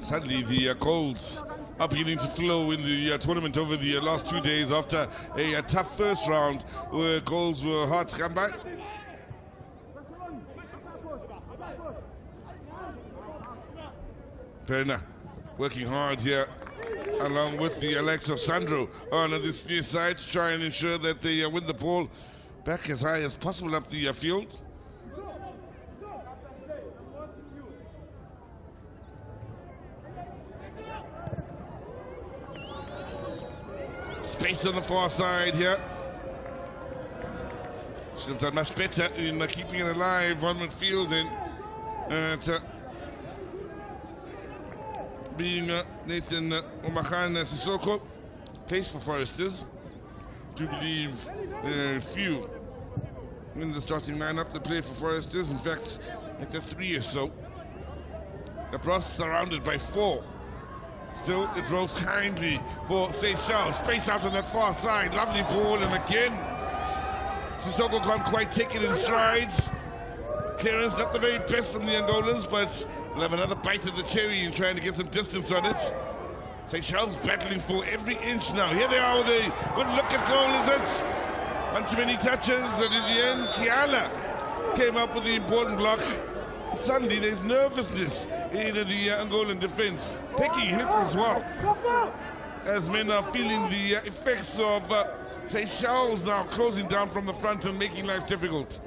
Sadly, the goals are beginning to flow in the tournament over the last 2 days after a tough first round where goals were hard to come by. Perna working hard here along with the likes of Sandro on this near side to try and ensure that they win the ball back as high as possible up the field. Space on the far side here. Should have done much better in keeping it alive on midfield and being Nathan Omakan Sissoko plays for Foresters. Do believe there are few in the starting lineup that play for Foresters. In fact, I think 3 or so. Laprosse surrounded by 4. Still, it rolls kindly for Seychelles. Space out on that far side. Lovely ball, and again, Sissoko can't quite take it in stride. Clearance not the very best from the Angolans, but we'll have another bite of the cherry in trying to get some distance on it. Seychelles battling for every inch now. Here they are with a good look at goal, is it? One too many touches, and in the end, Kiala came up with the important block. Suddenly there's nervousness in the Angolan defense, taking hits as well, as men are feeling the effects of Seychelles now closing down from the front and making life difficult.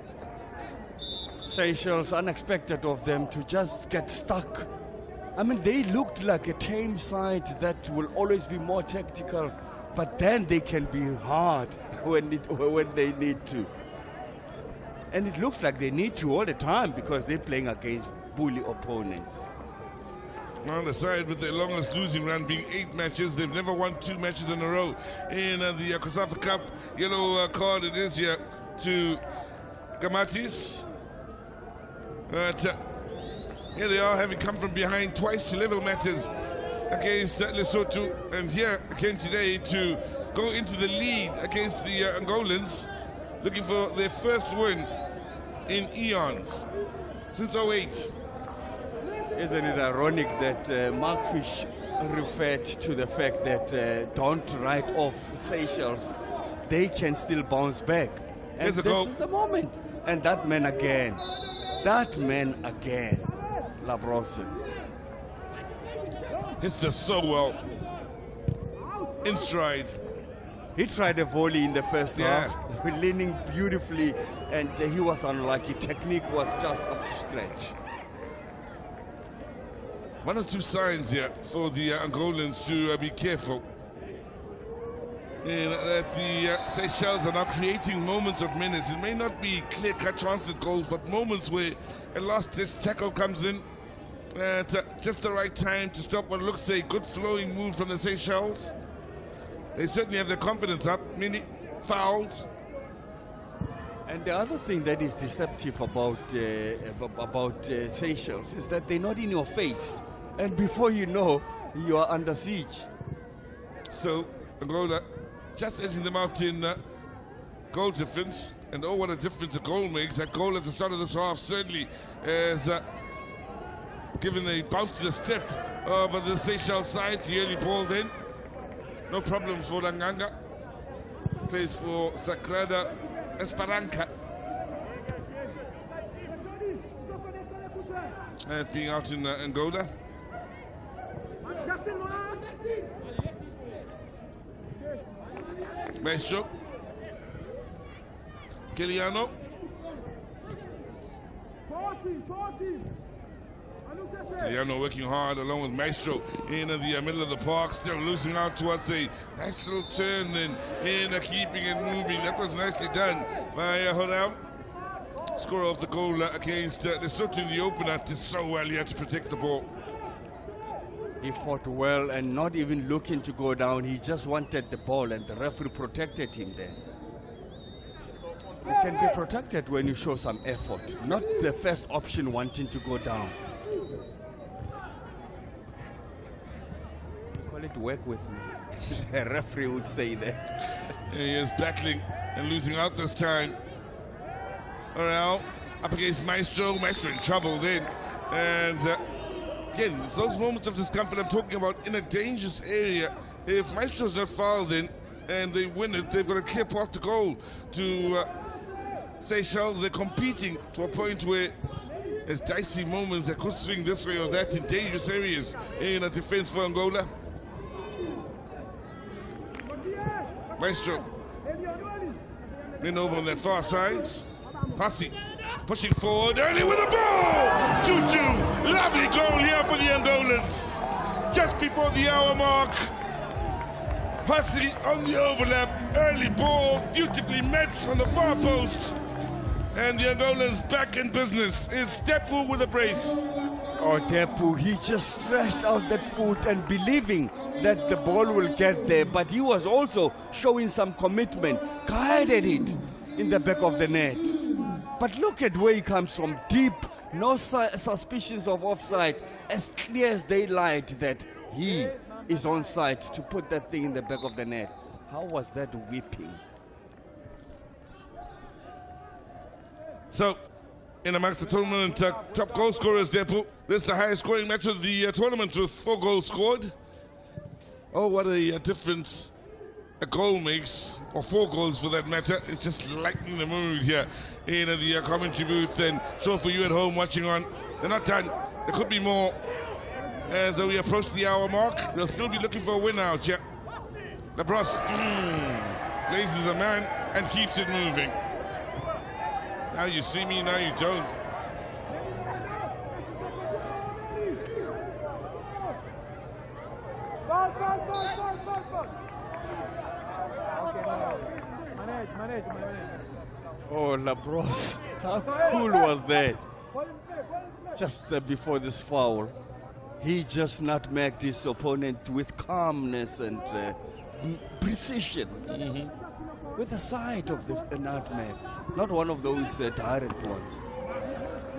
Seychelles, unexpected of them to just get stuck. I mean, they looked like a tame side that will always be more tactical, but then they can be hard when they need to. And it looks like they need to all the time because they're playing against bully opponents. on the side with the longest losing run being 8 matches. They've never won 2 matches in a row in the COSAFA Cup. Yellow card it is here to Gamatis. But here they are, having come from behind twice to level matters against Lesotho, and here again today to go into the lead against the Angolans, looking for their first win in eons since 08. Isn't it ironic that Mark Fish referred to the fact that don't write off Seychelles, they can still bounce back. And this is the moment. And that man again, Labrosse. Hits this so well, in stride. He tried a volley in the first half, leaning beautifully, and he was unlucky. Technique was just up to scratch. 1 or 2 signs here for the Angolans to be careful. That the Seychelles are now creating moments of menace. It may not be clear-cut chances at goals, but moments where a last-ditch tackle comes in at just the right time to stop what looks a good flowing move from the Seychelles. They certainly have their confidence up. Many fouls. And the other thing that is deceptive about Seychelles is that they're not in your face, and before you know, you are under siege. So Angola just edging them out in goal difference, and oh, what a difference a goal makes. That goal at the start of this half certainly has given a bounce to the step of the Seychelles side. The early ball then, no problem for Langanga. Plays for Sagrada Esperança. Being out in Angola. Maestro. Kiliano. Kiliano working hard along with Maestro in the middle of the park, still losing out towards a nice little turn and in keeping it moving. That was nicely done by Horam. Scorer of the goal against Lesotho in the opener. Did so well, he had to protect the ball. He fought well and not even looking to go down. He just wanted the ball, and the referee protected him there. You can be protected when you show some effort, not the first option wanting to go down. Call it work with me. A referee would say that. He is battling and losing out this time. Now up against Maestro. Maestro in trouble then. And again, it's those moments of discomfort I'm talking about in a dangerous area. If Maestro's not fouled then and they win it, they've got a clear path to goal to Seychelles. They're competing to a point where there's dicey moments that could swing this way or that in dangerous areas in a defense for Angola. Maestro in over on their far side. Passy pushing forward early with the ball. 2-2. Lovely goal here for the Angolans. Just before the hour mark. Passy on the overlap. Early ball beautifully met on the far post. And the Angolans back in business. It's Depu with a brace. Oh, Depu, he just stretched out that foot and believing that the ball will get there, but he was also showing some commitment, guided it in the back of the net. But look at where he comes from, deep, no suspicions of offside, as clear as daylight that he is on side to put that thing in the back of the net. How was that whipping? So, in amongst the tournament top goal scorers, Depu, this is the highest scoring match of the tournament with 4 goals scored. Oh, what a difference a goal makes, or 4 goals for that matter. It's just lightening the mood here in the commentary booth. And so for you at home watching on, they're not done. There could be more as we approach the hour mark. They'll still be looking for a win out here. Labrosse places a man and keeps it moving. Now you see me, now you don't. Oh, Labrosse, how cool was that? Just before this foul. He just nutmegged his opponent with calmness and precision. With the side of the nutmeg, not one of those direct ones.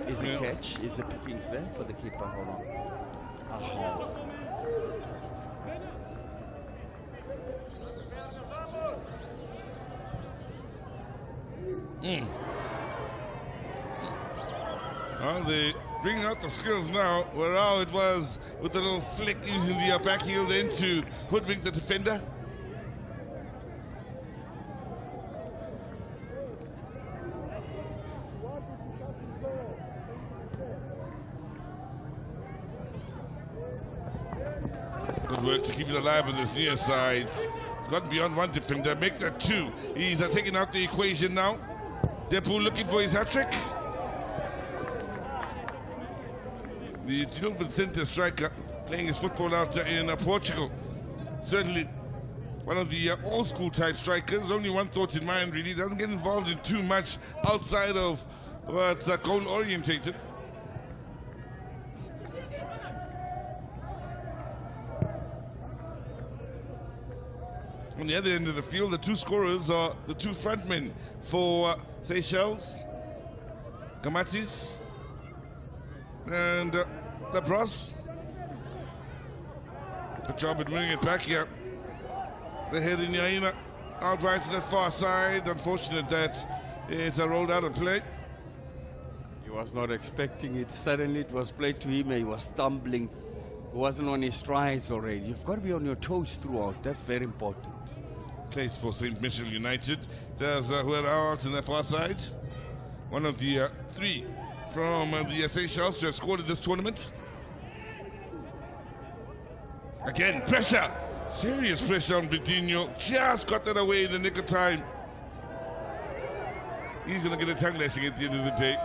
Is a catch? Is the pickings there for the keeper? Hold on. Aha. Well, they bring out the skills now, where all it was with a little flick using the back heel then to hoodwink the defender. Good work to keep it alive on this near side. It's got beyond one defender, make that two. He's taking out the equation now. Depu looking for his hat-trick. The Gilbert Center striker playing his football out in Portugal. Certainly one of the old-school type strikers. Only one thought in mind, really. Doesn't get involved in too much outside of what's goal-orientated. On the other end of the field, the two scorers are the two frontmen for Seychelles, Kamatis and Labros. Good job at winning it back here. The head in Yaina out right to the far side. Unfortunate that it's rolled out of play. He was not expecting it. Suddenly it was played to him and he was stumbling. He wasn't on his strides already. You've got to be on your toes throughout. That's very important. Plays for St. Michel United. There's Huera out on the far side. One of the three from the Seychelles to have scored in this tournament. Again, pressure. Serious pressure on Vitinho. Just got that away in the nick of time. He's going to get a tongue lashing at the end of the day.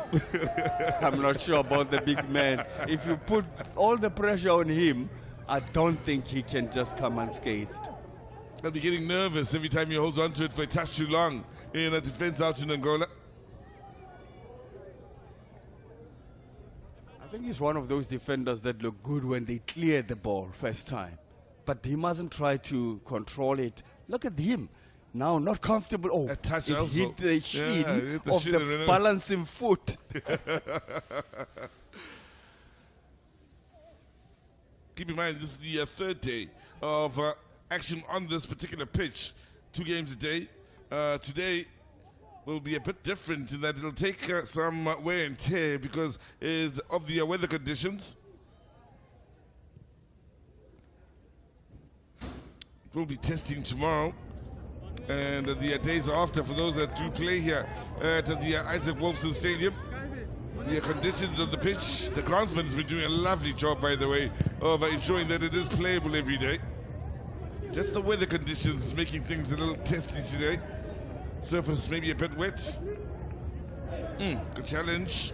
I'm not sure about the big man. If you put all the pressure on him, I don't think he can just come unscathed. He'll be getting nervous every time he holds on to it for a touch too long in a defense out in Angola. I think he's one of those defenders that look good when they clear the ball first time. But he mustn't try to control it. Look at him. Now not comfortable. Oh, a touch it also. hit the shin hit the of shin the balancing foot. Keep in mind, this is the third day of action on this particular pitch. 2 games a day. Today will be a bit different in that it'll take some wear and tear because of the weather conditions. We'll be testing tomorrow and the days after for those that do play here at the Isaac Wolfson Stadium. The conditions of the pitch, the groundsman's been doing a lovely job, by the way, of ensuring that it is playable every day. Just the weather conditions making things a little testy today. Surface maybe a bit wet. Good challenge.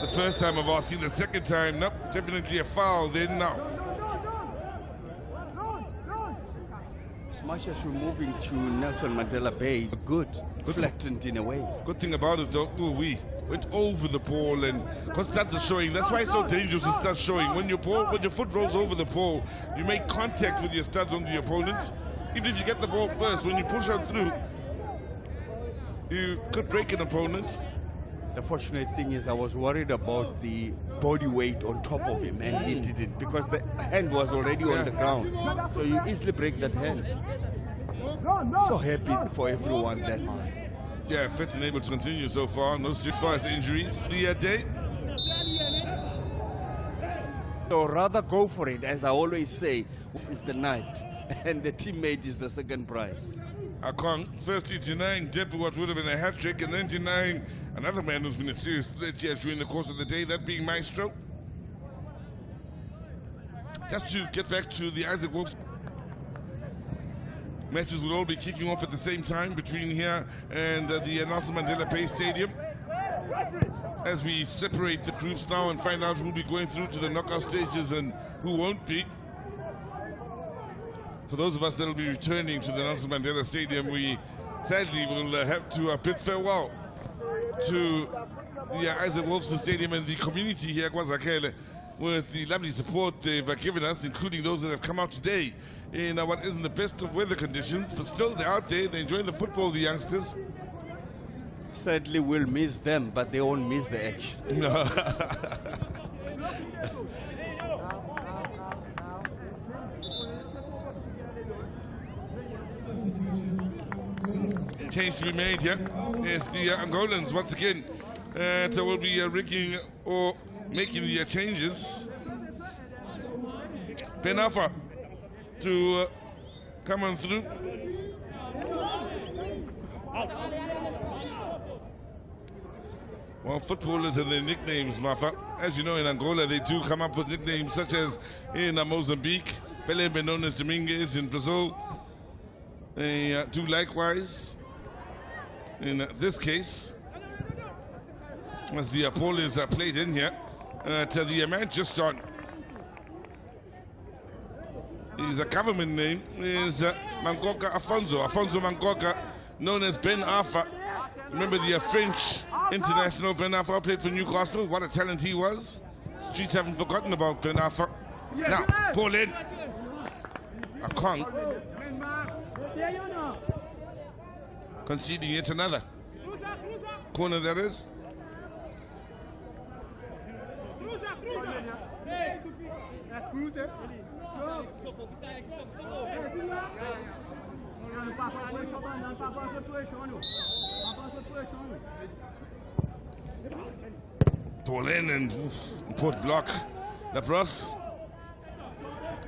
The first time of asking, the second time, nope, definitely a foul then now. As much as we're moving to Nelson Mandela Bay, good, flattened in a way. Good thing about it though, we went over the pole, and because studs are showing, that's why it's so dangerous with studs showing. When your foot rolls over the pole, you make contact with your studs on the opponent. Even if you get the ball first, when you push on through, you could break an opponent. The fortunate thing is I was worried about the body weight on top of him, and he didn't, because the hand was already on the ground. So you easily break that hand. So happy for everyone that high. Yeah, fit and able to continue so far. No serious injuries. The day. So rather go for it, as I always say. This is the night, and the teammate is the second prize. Akong, firstly denying Depu what would have been a hat-trick, and then denying another man who's been a serious threat here during the course of the day, that being Maestro. Just to get back to the Isaac Wolves. Matches will all be kicking off at the same time between here and the Nelson Mandela Bay Stadium. As we separate the groups now and find out who will be going through to the knockout stages and who won't be. For those of us that will be returning to the Nelson Mandela Stadium, we sadly will have to bid farewell to the Isaac Wolfson Stadium and the community here at KwaZakele with the lovely support they've given us, including those that have come out today in what isn't the best of weather conditions, but still they're out there, they're enjoying the football, the youngsters. Sadly, we'll miss them, but they won't miss the action. Change to be made here is the Angolans once again. So we'll be rigging or making the changes. Ben Alpha to come on through. Well, footballers and their nicknames, Mafa. As you know, in Angola, they do come up with nicknames such as in Mozambique, Pele been known as Dominguez in Brazil. They do likewise. In this case, as the ball is played in here, to the man just on. His government name is Mangoka Afonso Mangoka, known as Ben Arfa. Remember the French international Ben Arfa played for Newcastle? What a talent he was. Streets haven't forgotten about Ben Arfa. Now, ball in. A Kong. Conceding yet another. Corner that is. Ball in and put block. Labros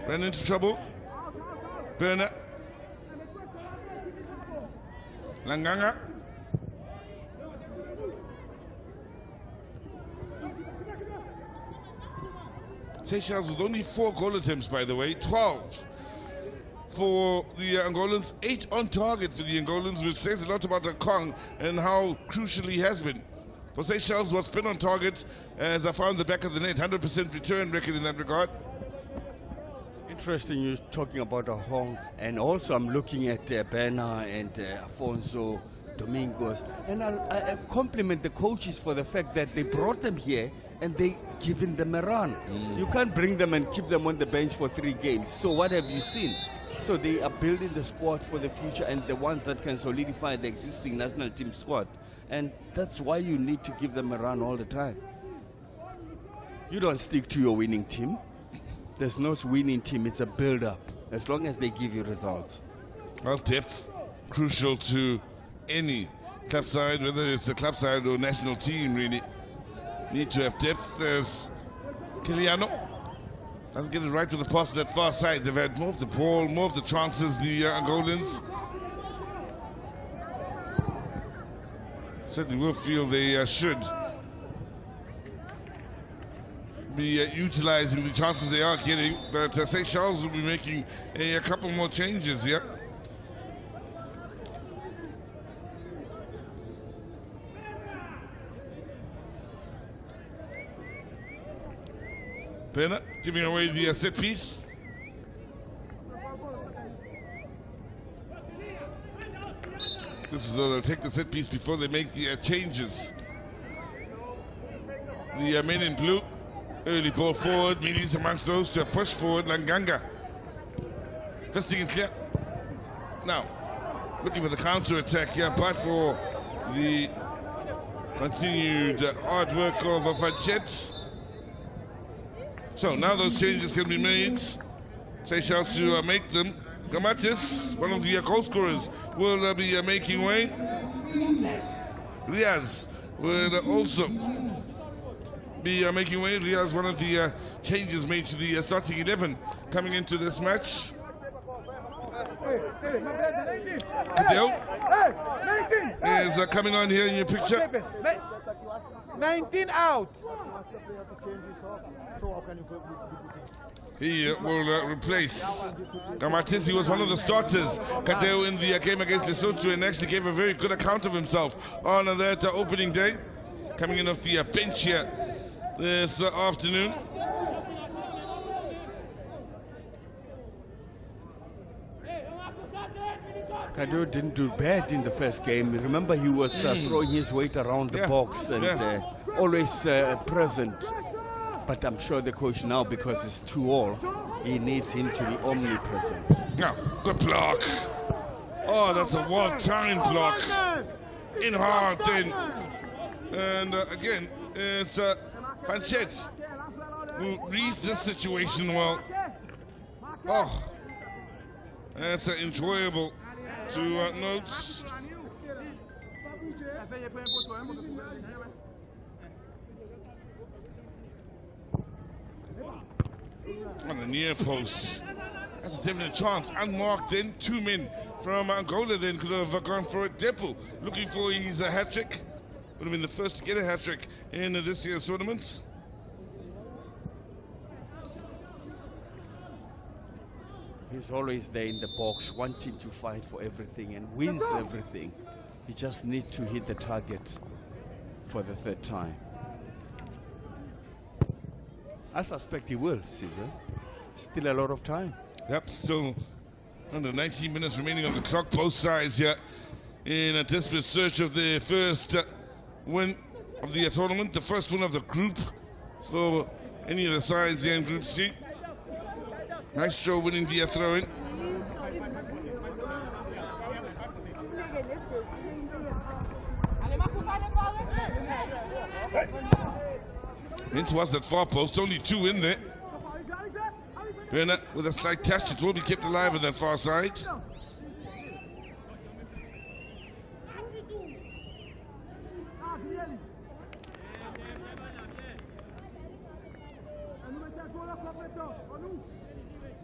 ran into trouble. Burner. Langanga. Seychelles with only 4 goal attempts, by the way, 12 for the Angolans, 8 on target for the Angolans, which says a lot about the Kong and how crucial he has been. For Seychelles was spin on target, as I found the back of the net, 100% return record in that regard. Interesting you're talking about a Hong, and also I'm looking at Bena and Afonso, Domingos, and I compliment the coaches for the fact that they brought them here and they given them a run. You can't bring them and keep them on the bench for 3 games. So what have you seen? So they are building the squad for the future and the ones that can solidify the existing national team squad. And that's why you need to give them a run all the time. You don't stick to your winning team. There's no winning team, it's a build-up, as long as they give you results. Well, depth, crucial to any club side, whether it's a club side or national team, really. Need to have depth. There's Kiliano. Doesn't get it right with the pass to that far side. They've had more of the ball, more of the chances, the Angolans. Certainly will feel they should be utilizing the chances they are getting, but Seychelles will be making a couple more changes here. Pena giving away the set piece. This is though they'll take the set piece before they make the changes. The men in blue, early ball forward, Milis amongst those to push forward. Langanga fisting in clear. Now looking for the counter attack here, but for the continued hard work of Fachet. So now those changes can be made. Seychelles to make them. Gamatis, one of the goal scorers, will be making way. Riaz will also be making way. Riaz, one of the changes made to the starting 11 coming into this match. Kadeo is coming on here in your picture. 19 out. He will replace Gamatisi. Was one of the starters, Kadeo, in the game against Lesotho, and actually gave a very good account of himself on that opening day. Coming in off the bench here this afternoon. Kadeo didn't do bad in the first game. Remember, he was throwing his weight around the box and always present. But I'm sure the coach now, because it's 2-all, he needs him to be omnipresent. Now, good block. Oh, that's a well-timed block. In hard then. And again, it's Panchet who reads this situation well. Oh, that's enjoyable to note. On the near post. That's a definite chance. Unmarked then, 2 men from Angola then could have gone for it. Depo looking for his hat-trick. Would have been the first to get a hat-trick in this year's tournament. He's always there in the box, wanting to fight for everything and wins everything. He just needs to hit the target for the 3rd time. I suspect he will, Caesar. Still a lot of time. Yep, still under 19 minutes remaining on the clock. Both sides here in a desperate search of the first win of the tournament, the first win of the group for any of the sides here in Group C. Nice show winning via throw-in. In towards that far post, only 2 in there. Bernard with a slight touch, it will be kept alive on that far side.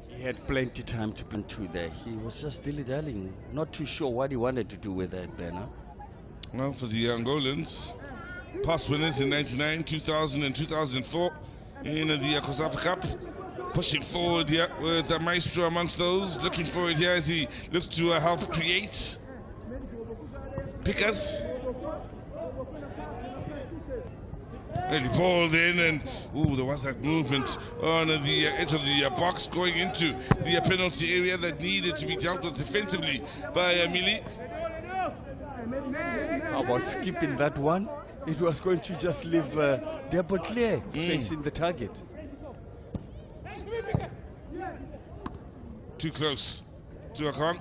He had plenty time to put 2 there. He was just dilly-dallying, not too sure what he wanted to do with that, Bernard. Well, for the Angolans, past winners in 99, 2000 and 2004 in the COSAFA Cup. Pushing forward here with the Maestro amongst those. Looking for it here as he looks to help create. Pickers. Really balled in, and there was that movement on the edge of the box going into the penalty area that needed to be dealt with defensively by Mili. How about skipping that one? It was going to just leave Debo clear, facing the target. Too close to a con.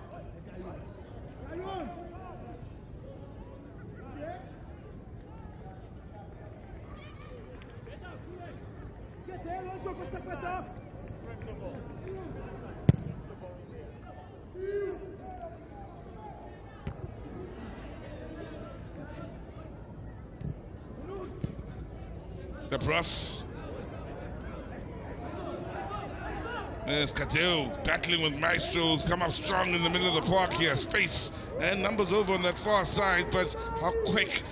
The press. There's Cadell battling with Maestros, come up strong in the middle of the park here. Space and numbers over on that far side, but how quick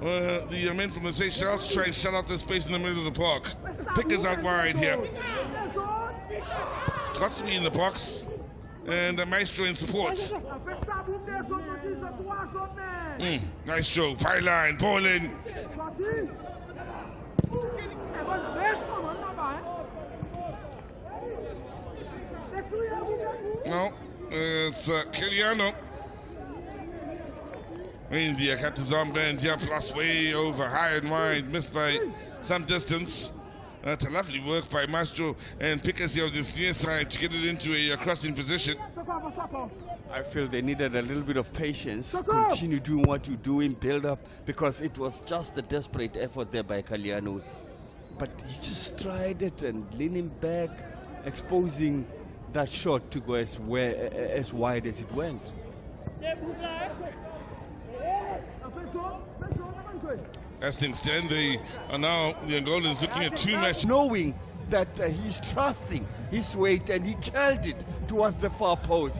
the men from the Seychelles try and shut out the space in the middle of the park. Pickers out wide here. Got to be in the box, and the Maestro in support. Maestro, byline, ball in. No, it's Kiliano. India captain's armband, yeah, plus way over, high and wide, missed by some distance. That's a lovely work by Maestro and Pickers here on this near side to get it into a crossing position. I feel they needed a little bit of patience, continue doing what you're doing, build up, because it was just a desperate effort there by Kaliano. But he just tried it and leaning back, exposing that shot to go as wide as it went. As things stand, they are now, the Angolans looking at 2 matches. Knowing that he's trusting his weight, and he curled it towards the far post.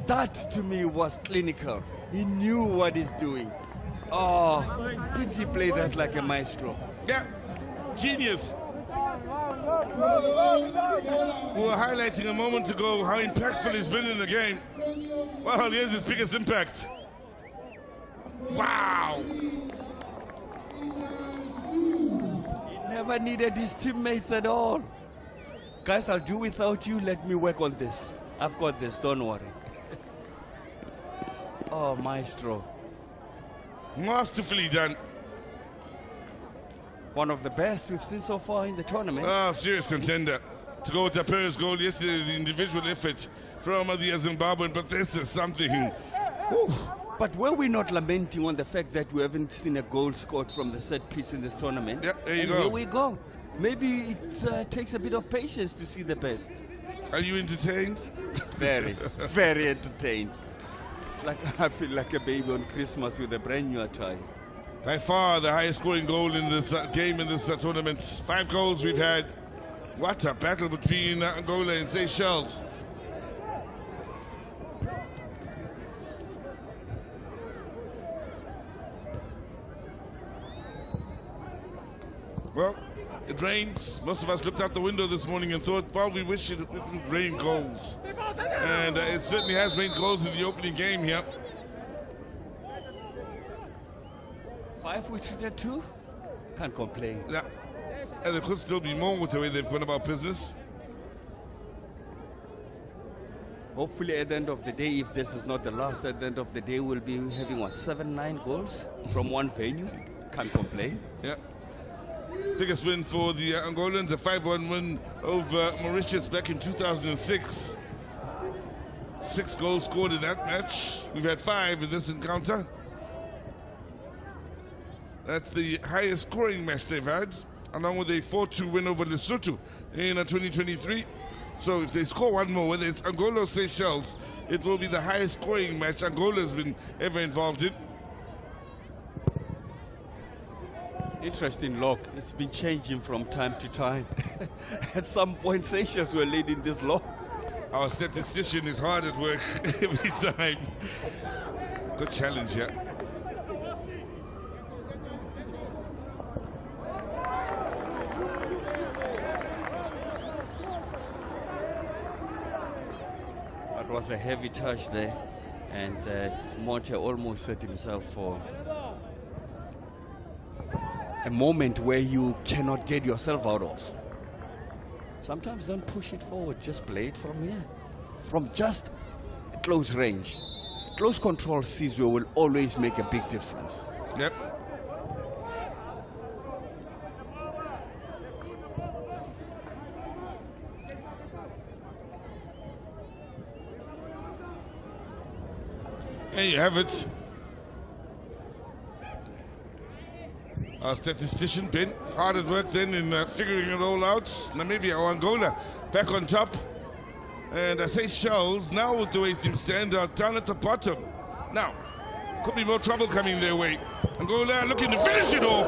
That to me was clinical. He knew what he's doing. Oh, did he play that like a maestro? Yeah, genius. We were highlighting a moment ago how impactful he's been in the game. Well, here's his biggest impact. Wow. He never needed his teammates at all. Guys, I'll do without you. Let me work on this. I've got this, don't worry. Oh, maestro. Masterfully done. One of the best we've seen so far in the tournament. Serious contender. To go with the Paris goal yesterday, the individual effort from the Zimbabwean, but this is something. Whew. But were we not lamenting on the fact that we haven't seen a goal scored from the set piece in this tournament? Yeah, there you and go. Here we go. Maybe it takes a bit of patience to see the best. Are you entertained? Very, very entertained. It's like I feel like a baby on Christmas with a brand new attire. By far the highest scoring goal in this game in this tournament. 5 goals we've had. What a battle between Angola and Seychelles. Well, it rains. Most of us looked out the window this morning and thought, well, we wish it would rain goals. And it certainly has rained goals in the opening game here. 5 we treated 2? Can't complain. Yeah. And there could still be more with the way they've gone about business. Hopefully at the end of the day, if this is not the last, at the end of the day we'll be having, what, 7-9 goals from one venue? Can't complain. Yeah. Biggest win for the Angolans, a 5-1 win over Mauritius back in 2006. 6 goals scored in that match. We've had 5 in this encounter. That's the highest scoring match they've had, along with a 4-2 win over Lesotho in 2023. So if they score one more, whether it's Angola or Seychelles, it will be the highest scoring match Angola has been ever involved in. Interesting lock. It's been changing from time to time. At some point, Seychelles were leading this lock. Our statistician is hard at work every time. Good challenge, yeah. That was a heavy touch there, and Monte almost set himself for a moment where you cannot get yourself out of. Sometimes don't push it forward, just play it from here. From just close range. Close control Sizwe will always make a big difference. Yep. There you have it. Our statistician, Ben, hard at work then in figuring it all out. Namibia or Angola back on top. And Seychelles now with the way things stand are down at the bottom. Now, could be more trouble coming their way. Angola looking to finish it off.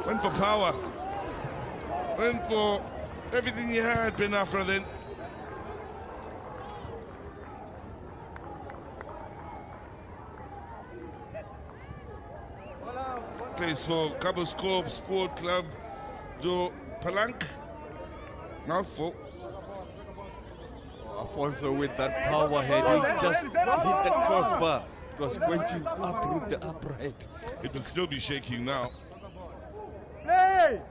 Went for power. Went for everything he had, Ben Afra then. Plays for Cabo Scorp Sport Club do Palanque. Mouthful. Alfonso with that power head, he just hit the crossbar. It was going to uproot the upright. It will still be shaking now. Hey!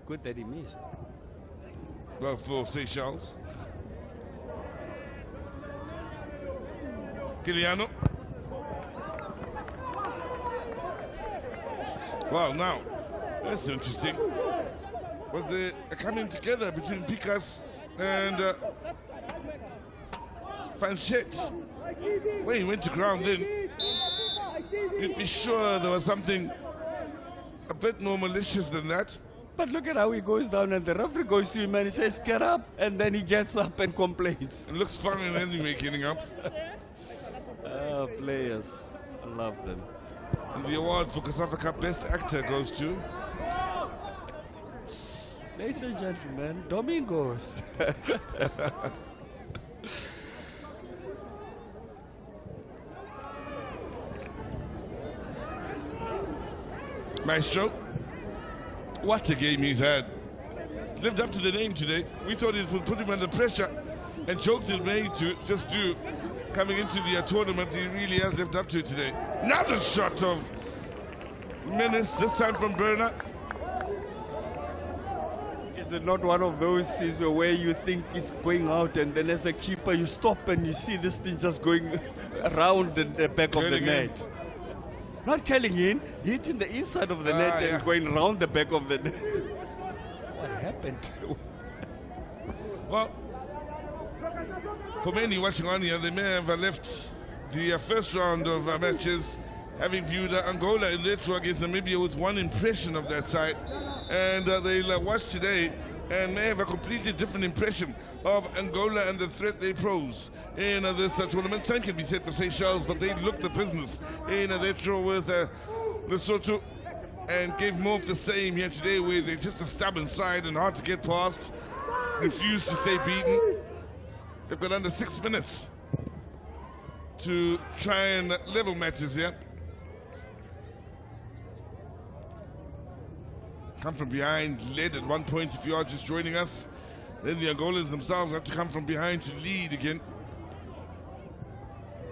Good that he missed. Well, for Seychelles. Kiliano. Wow, now, that's interesting. Was there a coming together between Picas and Fanchette? When he went to ground then, you'd be sure there was something a bit more malicious than that. But look at how he goes down and the referee goes to him and he says, get up, and then he gets up and complains. It looks fun anyway, getting up. Players, I love them. And the award for COSAFA Cup Best Actor goes to... Ladies and gentlemen, Domingos. Maestro, what a game he's had. Lived up to the name today. We thought it would put him under pressure and choked his way to just do coming into the tournament. He really has lived up to it today. Another shot of menace, this time from Berner. Is it not one of those where you think it's going out and then as a keeper you stop and you see this thing just going around the back of the net? Not curling in, hitting the inside of the net yeah. and going around the back of the net. What happened? Well, for many watching on here, they may have left the first round of matches having viewed Angola in their draw against Namibia with one impression of that side, and they'll watch today and may have a completely different impression of Angola and the threat they pose in this tournament. Same can be said for Seychelles, but they looked the business in their draw with Lesotho and gave more of the same here today, where they're just a stubborn side and hard to get past, refuse to stay beaten. They've got under 6 minutes to try and level matches here. Come from behind, led at one point if you are just joining us. Then the Angolans themselves have to come from behind to lead again.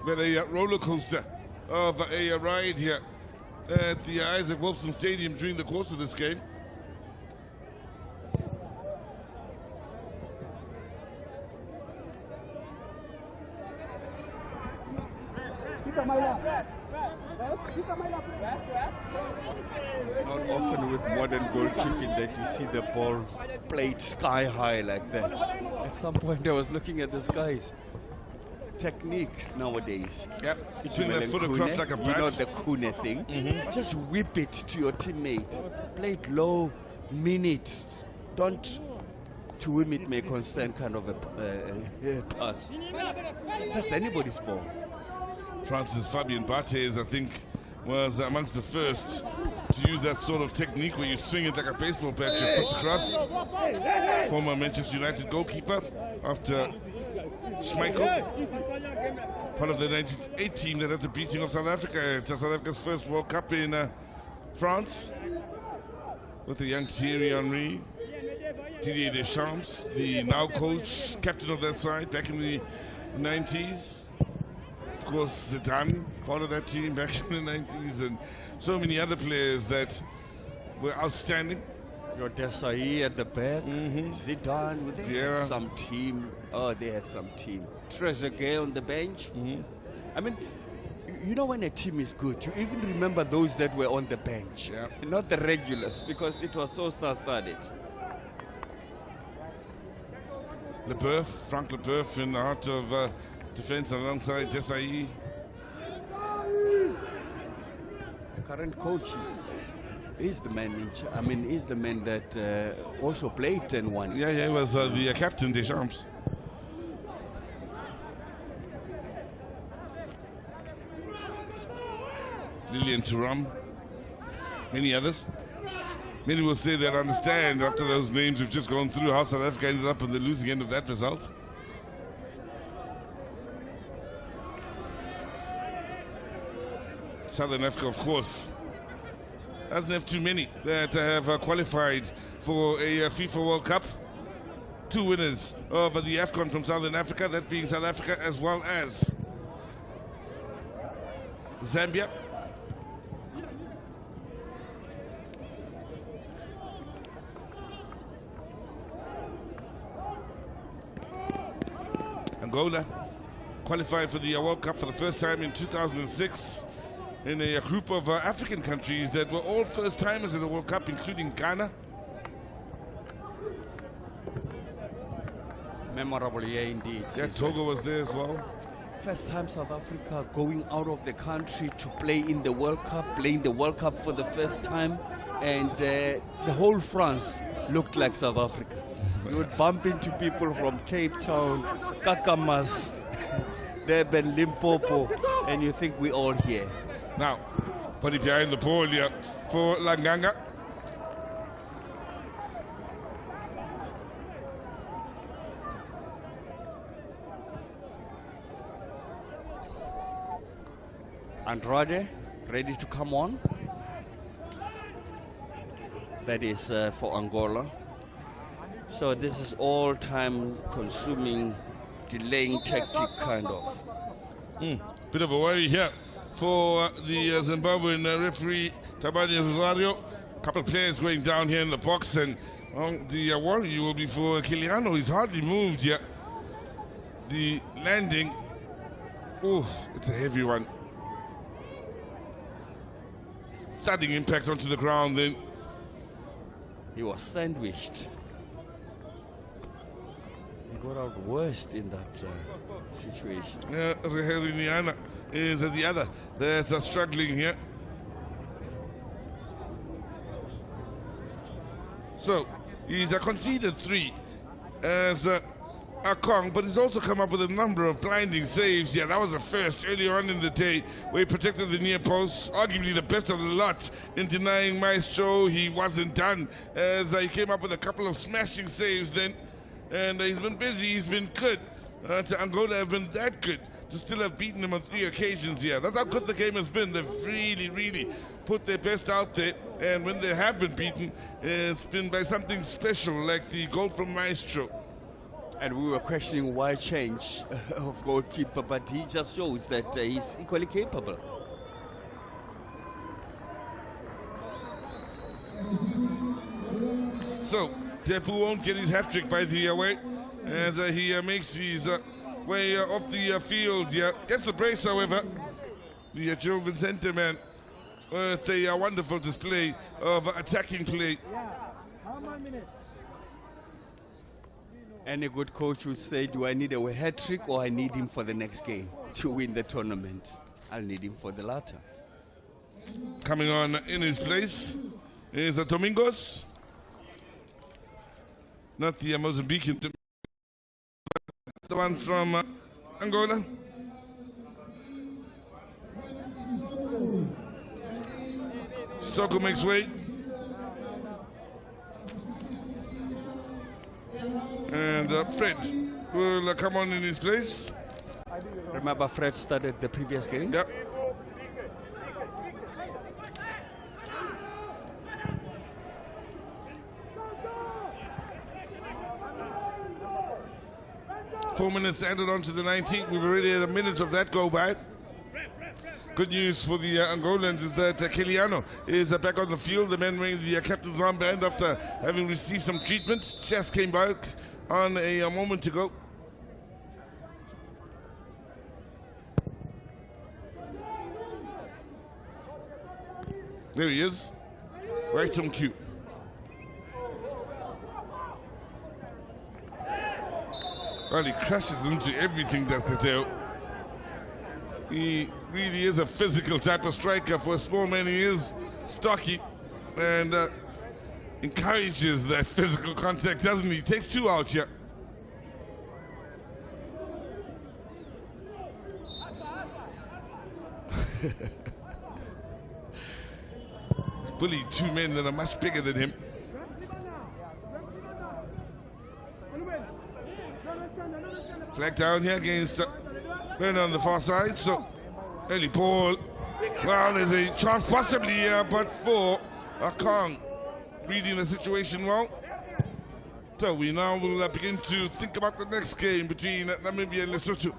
But a roller coaster of a ride here at the Isaac Wolfson Stadium during the course of this game. It's not often with modern goalkeeping that you see the ball played sky high like that. At some point I was looking at this guy's technique nowadays. Yep, you swing that foot across like a bat. You know the Kune thing? Just whip it to your teammate. Play it low, mean it. Don't, to whom it may concern, kind of a pass. That's anybody's ball. Francis Fabien Barthez, I think, was amongst the first to use that sort of technique where you swing it like a baseball bat, your foot across. Former Manchester United goalkeeper after Schmeichel, part of the 1998 team that had the beating of South Africa at South Africa's first World Cup in France, with the young Thierry Henry, Didier Deschamps, the now coach, captain of that side back in the 90s. Of course, Zidane, part of that team back in the 90s, and so many other players that were outstanding. Your Desai at the back, Zidane, they had some team. Oh, they had some team. Trezeguet on the bench. I mean, you know when a team is good, you even remember those that were on the bench, not the regulars, because it was so star-studded. Leboeuf, Frank Leboeuf in the heart of defense alongside Desai. Current coach is the man in I mean, is the man that also played and won. Yeah, he was the captain, Deschamps. Lilian Thuram, many others. Many will say they'll understand after those names we've just gone through how South Africa ended up on the losing end of that result. Southern Africa, of course, doesn't have too many that have qualified for a FIFA World Cup. 2 winners of the AFCON from Southern Africa, that being South Africa as well as Zambia. Angola qualified for the World Cup for the first time in 2006 in a group of African countries that were all first-timers in the World Cup, including Ghana. Memorable year indeed. Yeah, Togo was there as well. First time South Africa going out of the country to play in the World Cup, playing the World Cup for the first time, and the whole France looked like South Africa. You would bump into people from Cape Town, Kakamas, Durban, Limpopo, and you think we're all here. Now, put it behind the pole here for Langanga. Andrade, ready to come on. That is for Angola. So this is all time consuming, delaying tactic kind of. Bit of a worry here for the Zimbabwean referee Tabani Rosario. A couple of players going down here in the box, and the worry will be for Kiliano. He's hardly moved yet. The landing, oh, it's a heavy one. thudding impact onto the ground then. He was sandwiched. He got out worst in that situation. Heliniana is the other that's struggling here. So he's conceded 3 as Akong, but he's also come up with a number of blinding saves. Yeah, that was a first earlier on in the day where he protected the near post, arguably the best of the lot in denying Maestro. He wasn't done as he came up with a couple of smashing saves then, and he's been busy, he's been good. To Angola have been that good to still have beaten him on 3 occasions here. That's how good the game has been. They've really put their best out there, and when they have been beaten, it's been by something special like the goal from Maestro. And we were questioning why change of goalkeeper, but he just shows that he's equally capable. So, Tepu won't get his hat-trick by the way, as he makes his way off the field. Yeah, gets the brace, however. The Joe Vincente man with a wonderful display of attacking play. Any good coach would say, do I need a hat-trick or I need him for the next game to win the tournament? I'll need him for the latter. Coming on in his place is Domingos. Not the Mozambican, the one from Angola. Soko makes way. And Fred will come on in his place. Remember Fred started the previous game? Yep. Four minutes added on to the 19th. We've already had a minute of that go by. Good news for the Angolans is that Kiliano is back on the field. The man wearing the captain's armband after having received some treatment. Just came back on a moment ago. There he is, right on cue. Well, he crashes into everything, that's the tale. He really is a physical type of striker. For a small man, he is stocky and encourages that physical contact, doesn't he? Takes 2 out here. He's bullied 2 men that are much bigger than him. Flag down here against Bernard on the far side, so early ball. Well, there's a chance possibly here, but for Akong reading the situation well. So we now will begin to think about the next game between Namibia and Lesotho.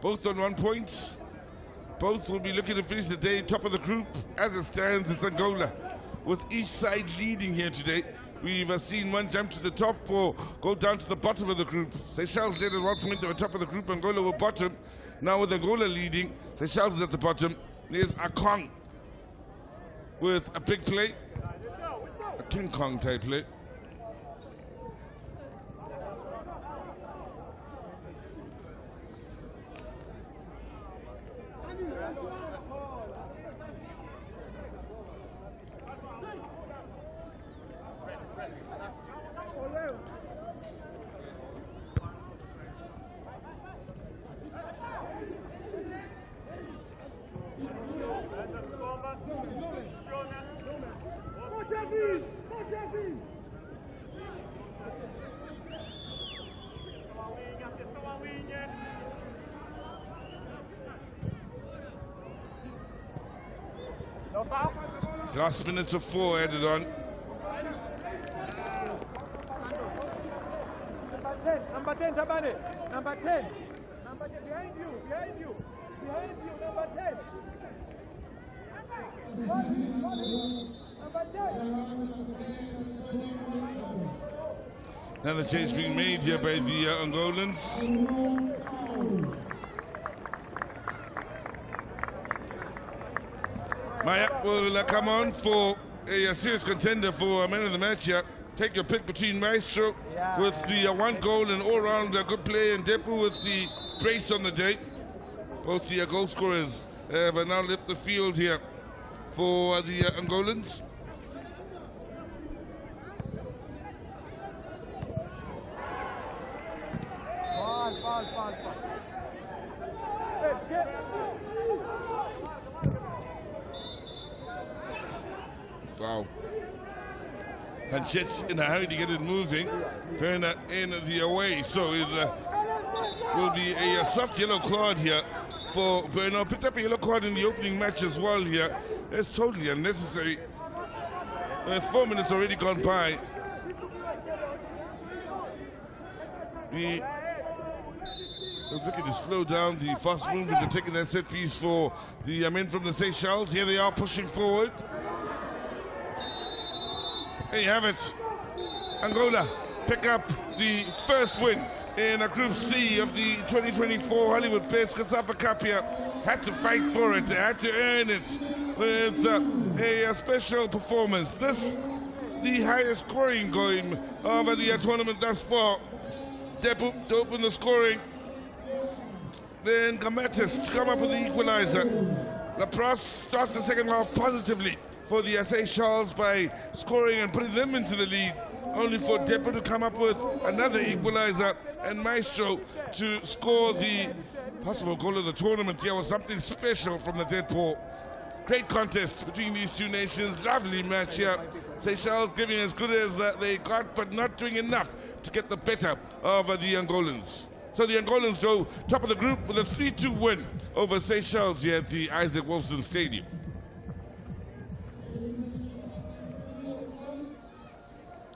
Both on 1 point. Both will be looking to finish the day top of the group. As it stands, it's Angola, with each side leading here today. We've seen one jump to the top or go down to the bottom of the group. Seychelles led at 1 point, they were top of the group. Angola were bottom. Now with Angola leading, Seychelles is at the bottom. There's Akong with a big play, a King Kong type play. Last minutes of 4 added on. Number 10, Tabane. Number 10. Number 10, behind you, behind you. Behind you, number 10. Another change being made here by the Angolans. Maya will come on for a serious contender for a man of the match here. Take your pick between Maestro with the one goal and all-round good play, and Depu with the brace on the day. Both the goal scorers have now left the field here for the Angolans. Wow. Panchet in a hurry to get it moving. Turner in the away, so it will be a soft yellow card here for Bernal. Picked up a yellow card in the opening match as well here. That's totally unnecessary. 4 minutes already gone by. He was looking to slow down the fast movement and taking that set piece for the men from the Seychelles. Here they are pushing forward. There you have it. Angola pick up the first win in Group C of the 2024 Hollywood Pets COSAFA Cup here. Had to fight for it, they had to earn it with a special performance. This, the highest scoring game of the tournament thus far. Depu to open the scoring. Then Gamatis to come up with the equalizer. Lapras starts the second half positively for the Seychelles by scoring and putting them into the lead, only for Depu to come up with another equalizer and Maestro to score the possible goal of the tournament here. Was something special from the dead ball. Great contest between these two nations, lovely match here. Seychelles giving as good as they got, but not doing enough to get the better of the Angolans. So the Angolans go top of the group with a 3-2 win over Seychelles here at the Isaac Wolfson Stadium.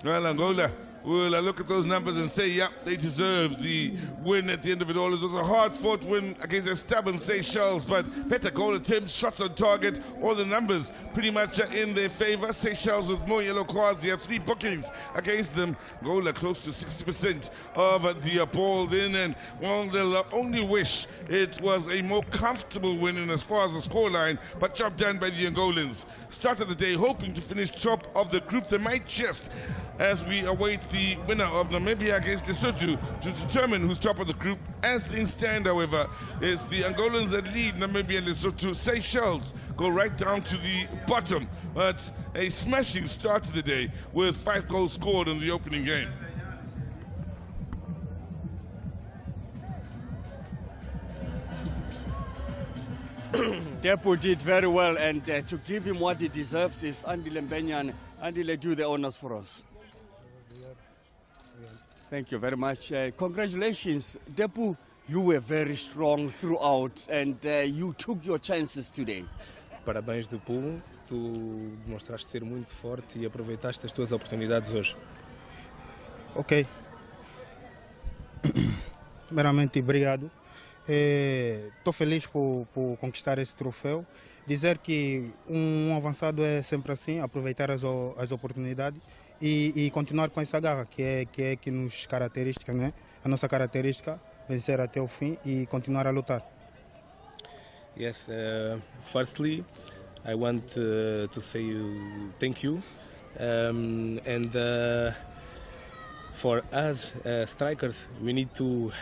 Well, Angola will look at those numbers and say, yeah, they deserve the win at the end of it all. It was a hard-fought win against a stubborn Seychelles, but better goal attempts, shots on target, all the numbers pretty much in their favor. Seychelles with more yellow cards. They have 3 bookings against them. Angola close to 60% of the ball in, and well, they'll only wish it was a more comfortable win in as far as the scoreline, but job done by the Angolans. Started the day hoping to finish top of the group. They might just, as we await the winner of Namibia against Lesotho to determine who's top of the group. As things stand, however, it's the Angolans that lead Namibia and Lesotho. Seychelles go right down to the bottom, but a smashing start to the day with 5 goals scored in the opening game. Depu did very well, and to give him what he deserves is Andile Mbenyan. Andile, do the honors for us. Thank you very much. Congratulations, Depu. You were very strong throughout, and you took your chances today. Parabéns, Depu. Tu demonstraste ser muito forte e aproveitaste as tuas oportunidades hoje. Ok. Primeiramente, obrigado. Estou feliz por conquistar esse troféu. Dizer que avançado é sempre assim, aproveitar as oportunidades e continuar com essa garra que nos caracteriza, né? A nossa característica, vencer até o fim e continuar a lutar. Yes, firstly, I want to say thank you, and for us strikers, we need to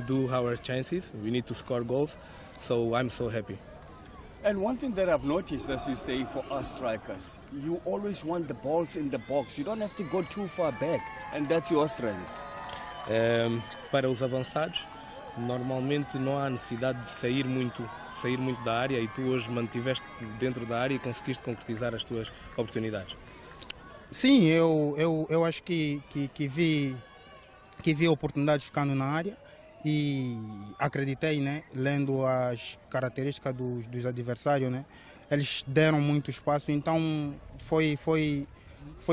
do our chances. We need to score goals. So I'm so happy. And one thing that I've noticed, as you say, for us strikers, you always want the balls in the box. You don't have to go too far back, and that's your strength. Para os avançados, normalmente não há necessidade de sair muito da área, e tu hoje mantiveste dentro da área e conseguiste concretizar as tuas oportunidades. Sim, eu acho que vi oportunidades ficando na área e acreditei, né, lendo as características dos adversários, né, eles deram muito espaço, então foi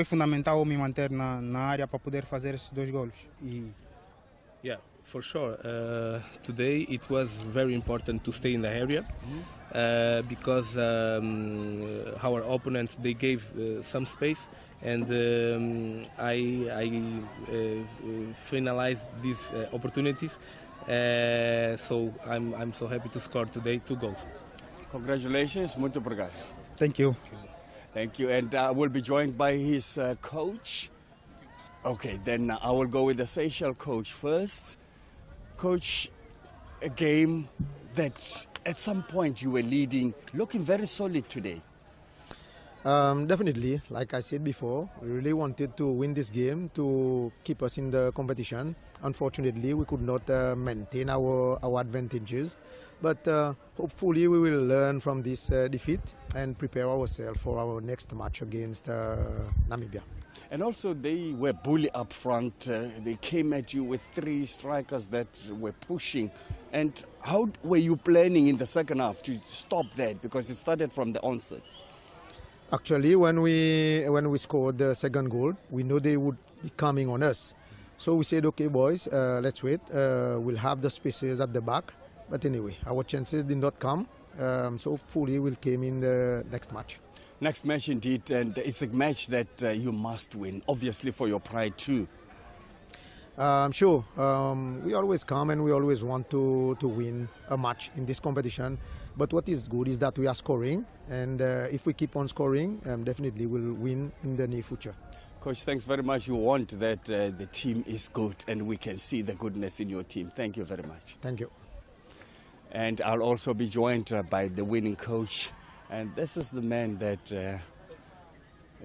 fundamental me manter na área para poder fazer esses 2 golos. Yeah, for sure. Today it was very important to stay in the area because our opponent, they gave some space, and I finalized these opportunities. So I'm so happy to score today 2 goals. Congratulations, muito obrigado. Thank you. Thank you. And we'll be joined by his coach. Okay, then I will go with the Seychelles coach first. Coach, a game that at some point you were leading, looking very solid today. Definitely, like I said before, we really wanted to win this game to keep us in the competition. Unfortunately, we could not maintain our advantages, but hopefully we will learn from this defeat and prepare ourselves for our next match against Namibia. And also they were bully up front. They came at you with 3 strikers that were pushing. And how were you planning in the second half to stop that? Because it started from the onset. Actually, when we scored the second goal, we knew they would be coming on us. So we said, okay, boys, let's wait. We'll have the spaces at the back. But anyway, our chances did not come. So hopefully we'll come in the next match. Next match indeed, and it's a match that you must win, obviously for your pride too. Sure, we always come and we always want to win a match in this competition. But what is good is that we are scoring, and if we keep on scoring, definitely we'll win in the near future. Coach, thanks very much. You want that the team is good and we can see the goodness in your team. Thank you very much. Thank you. And I'll also be joined by the winning coach. And this is the man that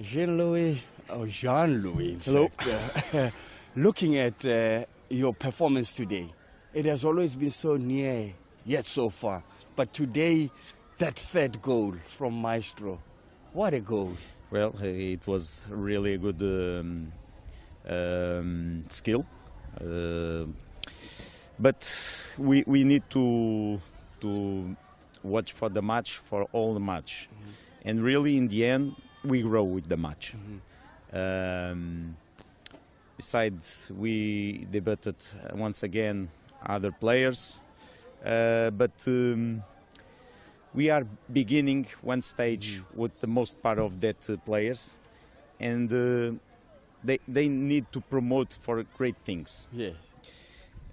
Jean-Louis, Hello. looking at your performance today, it has always been so near, yet so far. But today, that third goal from Maestro, what a goal. Well, it was really a good skill. But we need to watch for the match, for all the match. And really, in the end, we grow with the match. Besides, we debated once again other players, but we are beginning one stage with the most part of that players, and they need to promote for great things. Yes.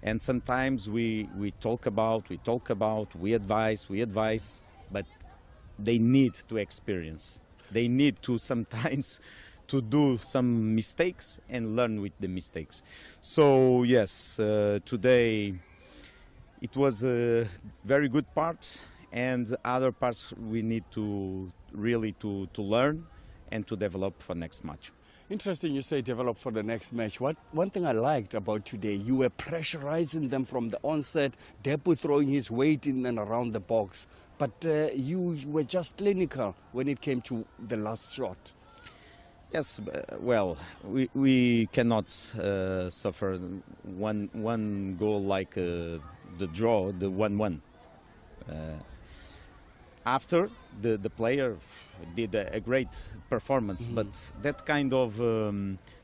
And sometimes we talk about, we advise, but they need to experience. They need to sometimes to do some mistakes and learn with the mistakes. So yes, today it was a very good part, and other parts we need to really to learn and to develop for next match. Interesting you say develop for the next match. One thing I liked about today, you were pressurizing them from the onset, Depu throwing his weight in and around the box, but you were just clinical when it came to the last shot. Yes, well, we cannot suffer one goal like the draw, the 1-1. After the player did a great performance, but that kind of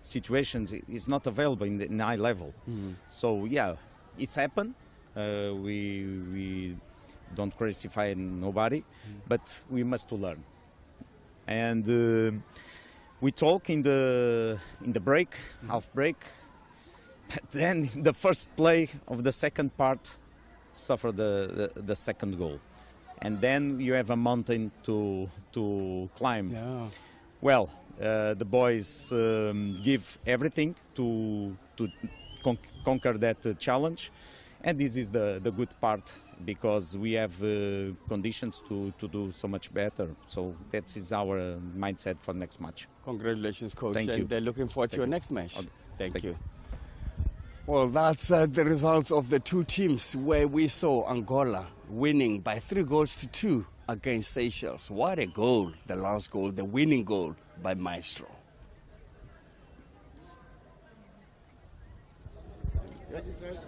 situations is not available in the high level. So yeah, it's happened. We don't crucify nobody, but we must to learn. And we talk in the break, half break, but then the first play of the second part suffer the second goal. And then you have a mountain to climb. Yeah. Well, the boys give everything to conquer that challenge, and this is the good part, because we have conditions to do so much better. So that is our mindset for next match. Congratulations, coach. Thank and you. they're looking forward to your next match. Thank you. you. Well, that's the results of the two teams, where we saw Angola winning by 3-2 against Seychelles. What a goal, the last goal, the winning goal by Maestro. Thank you, guys.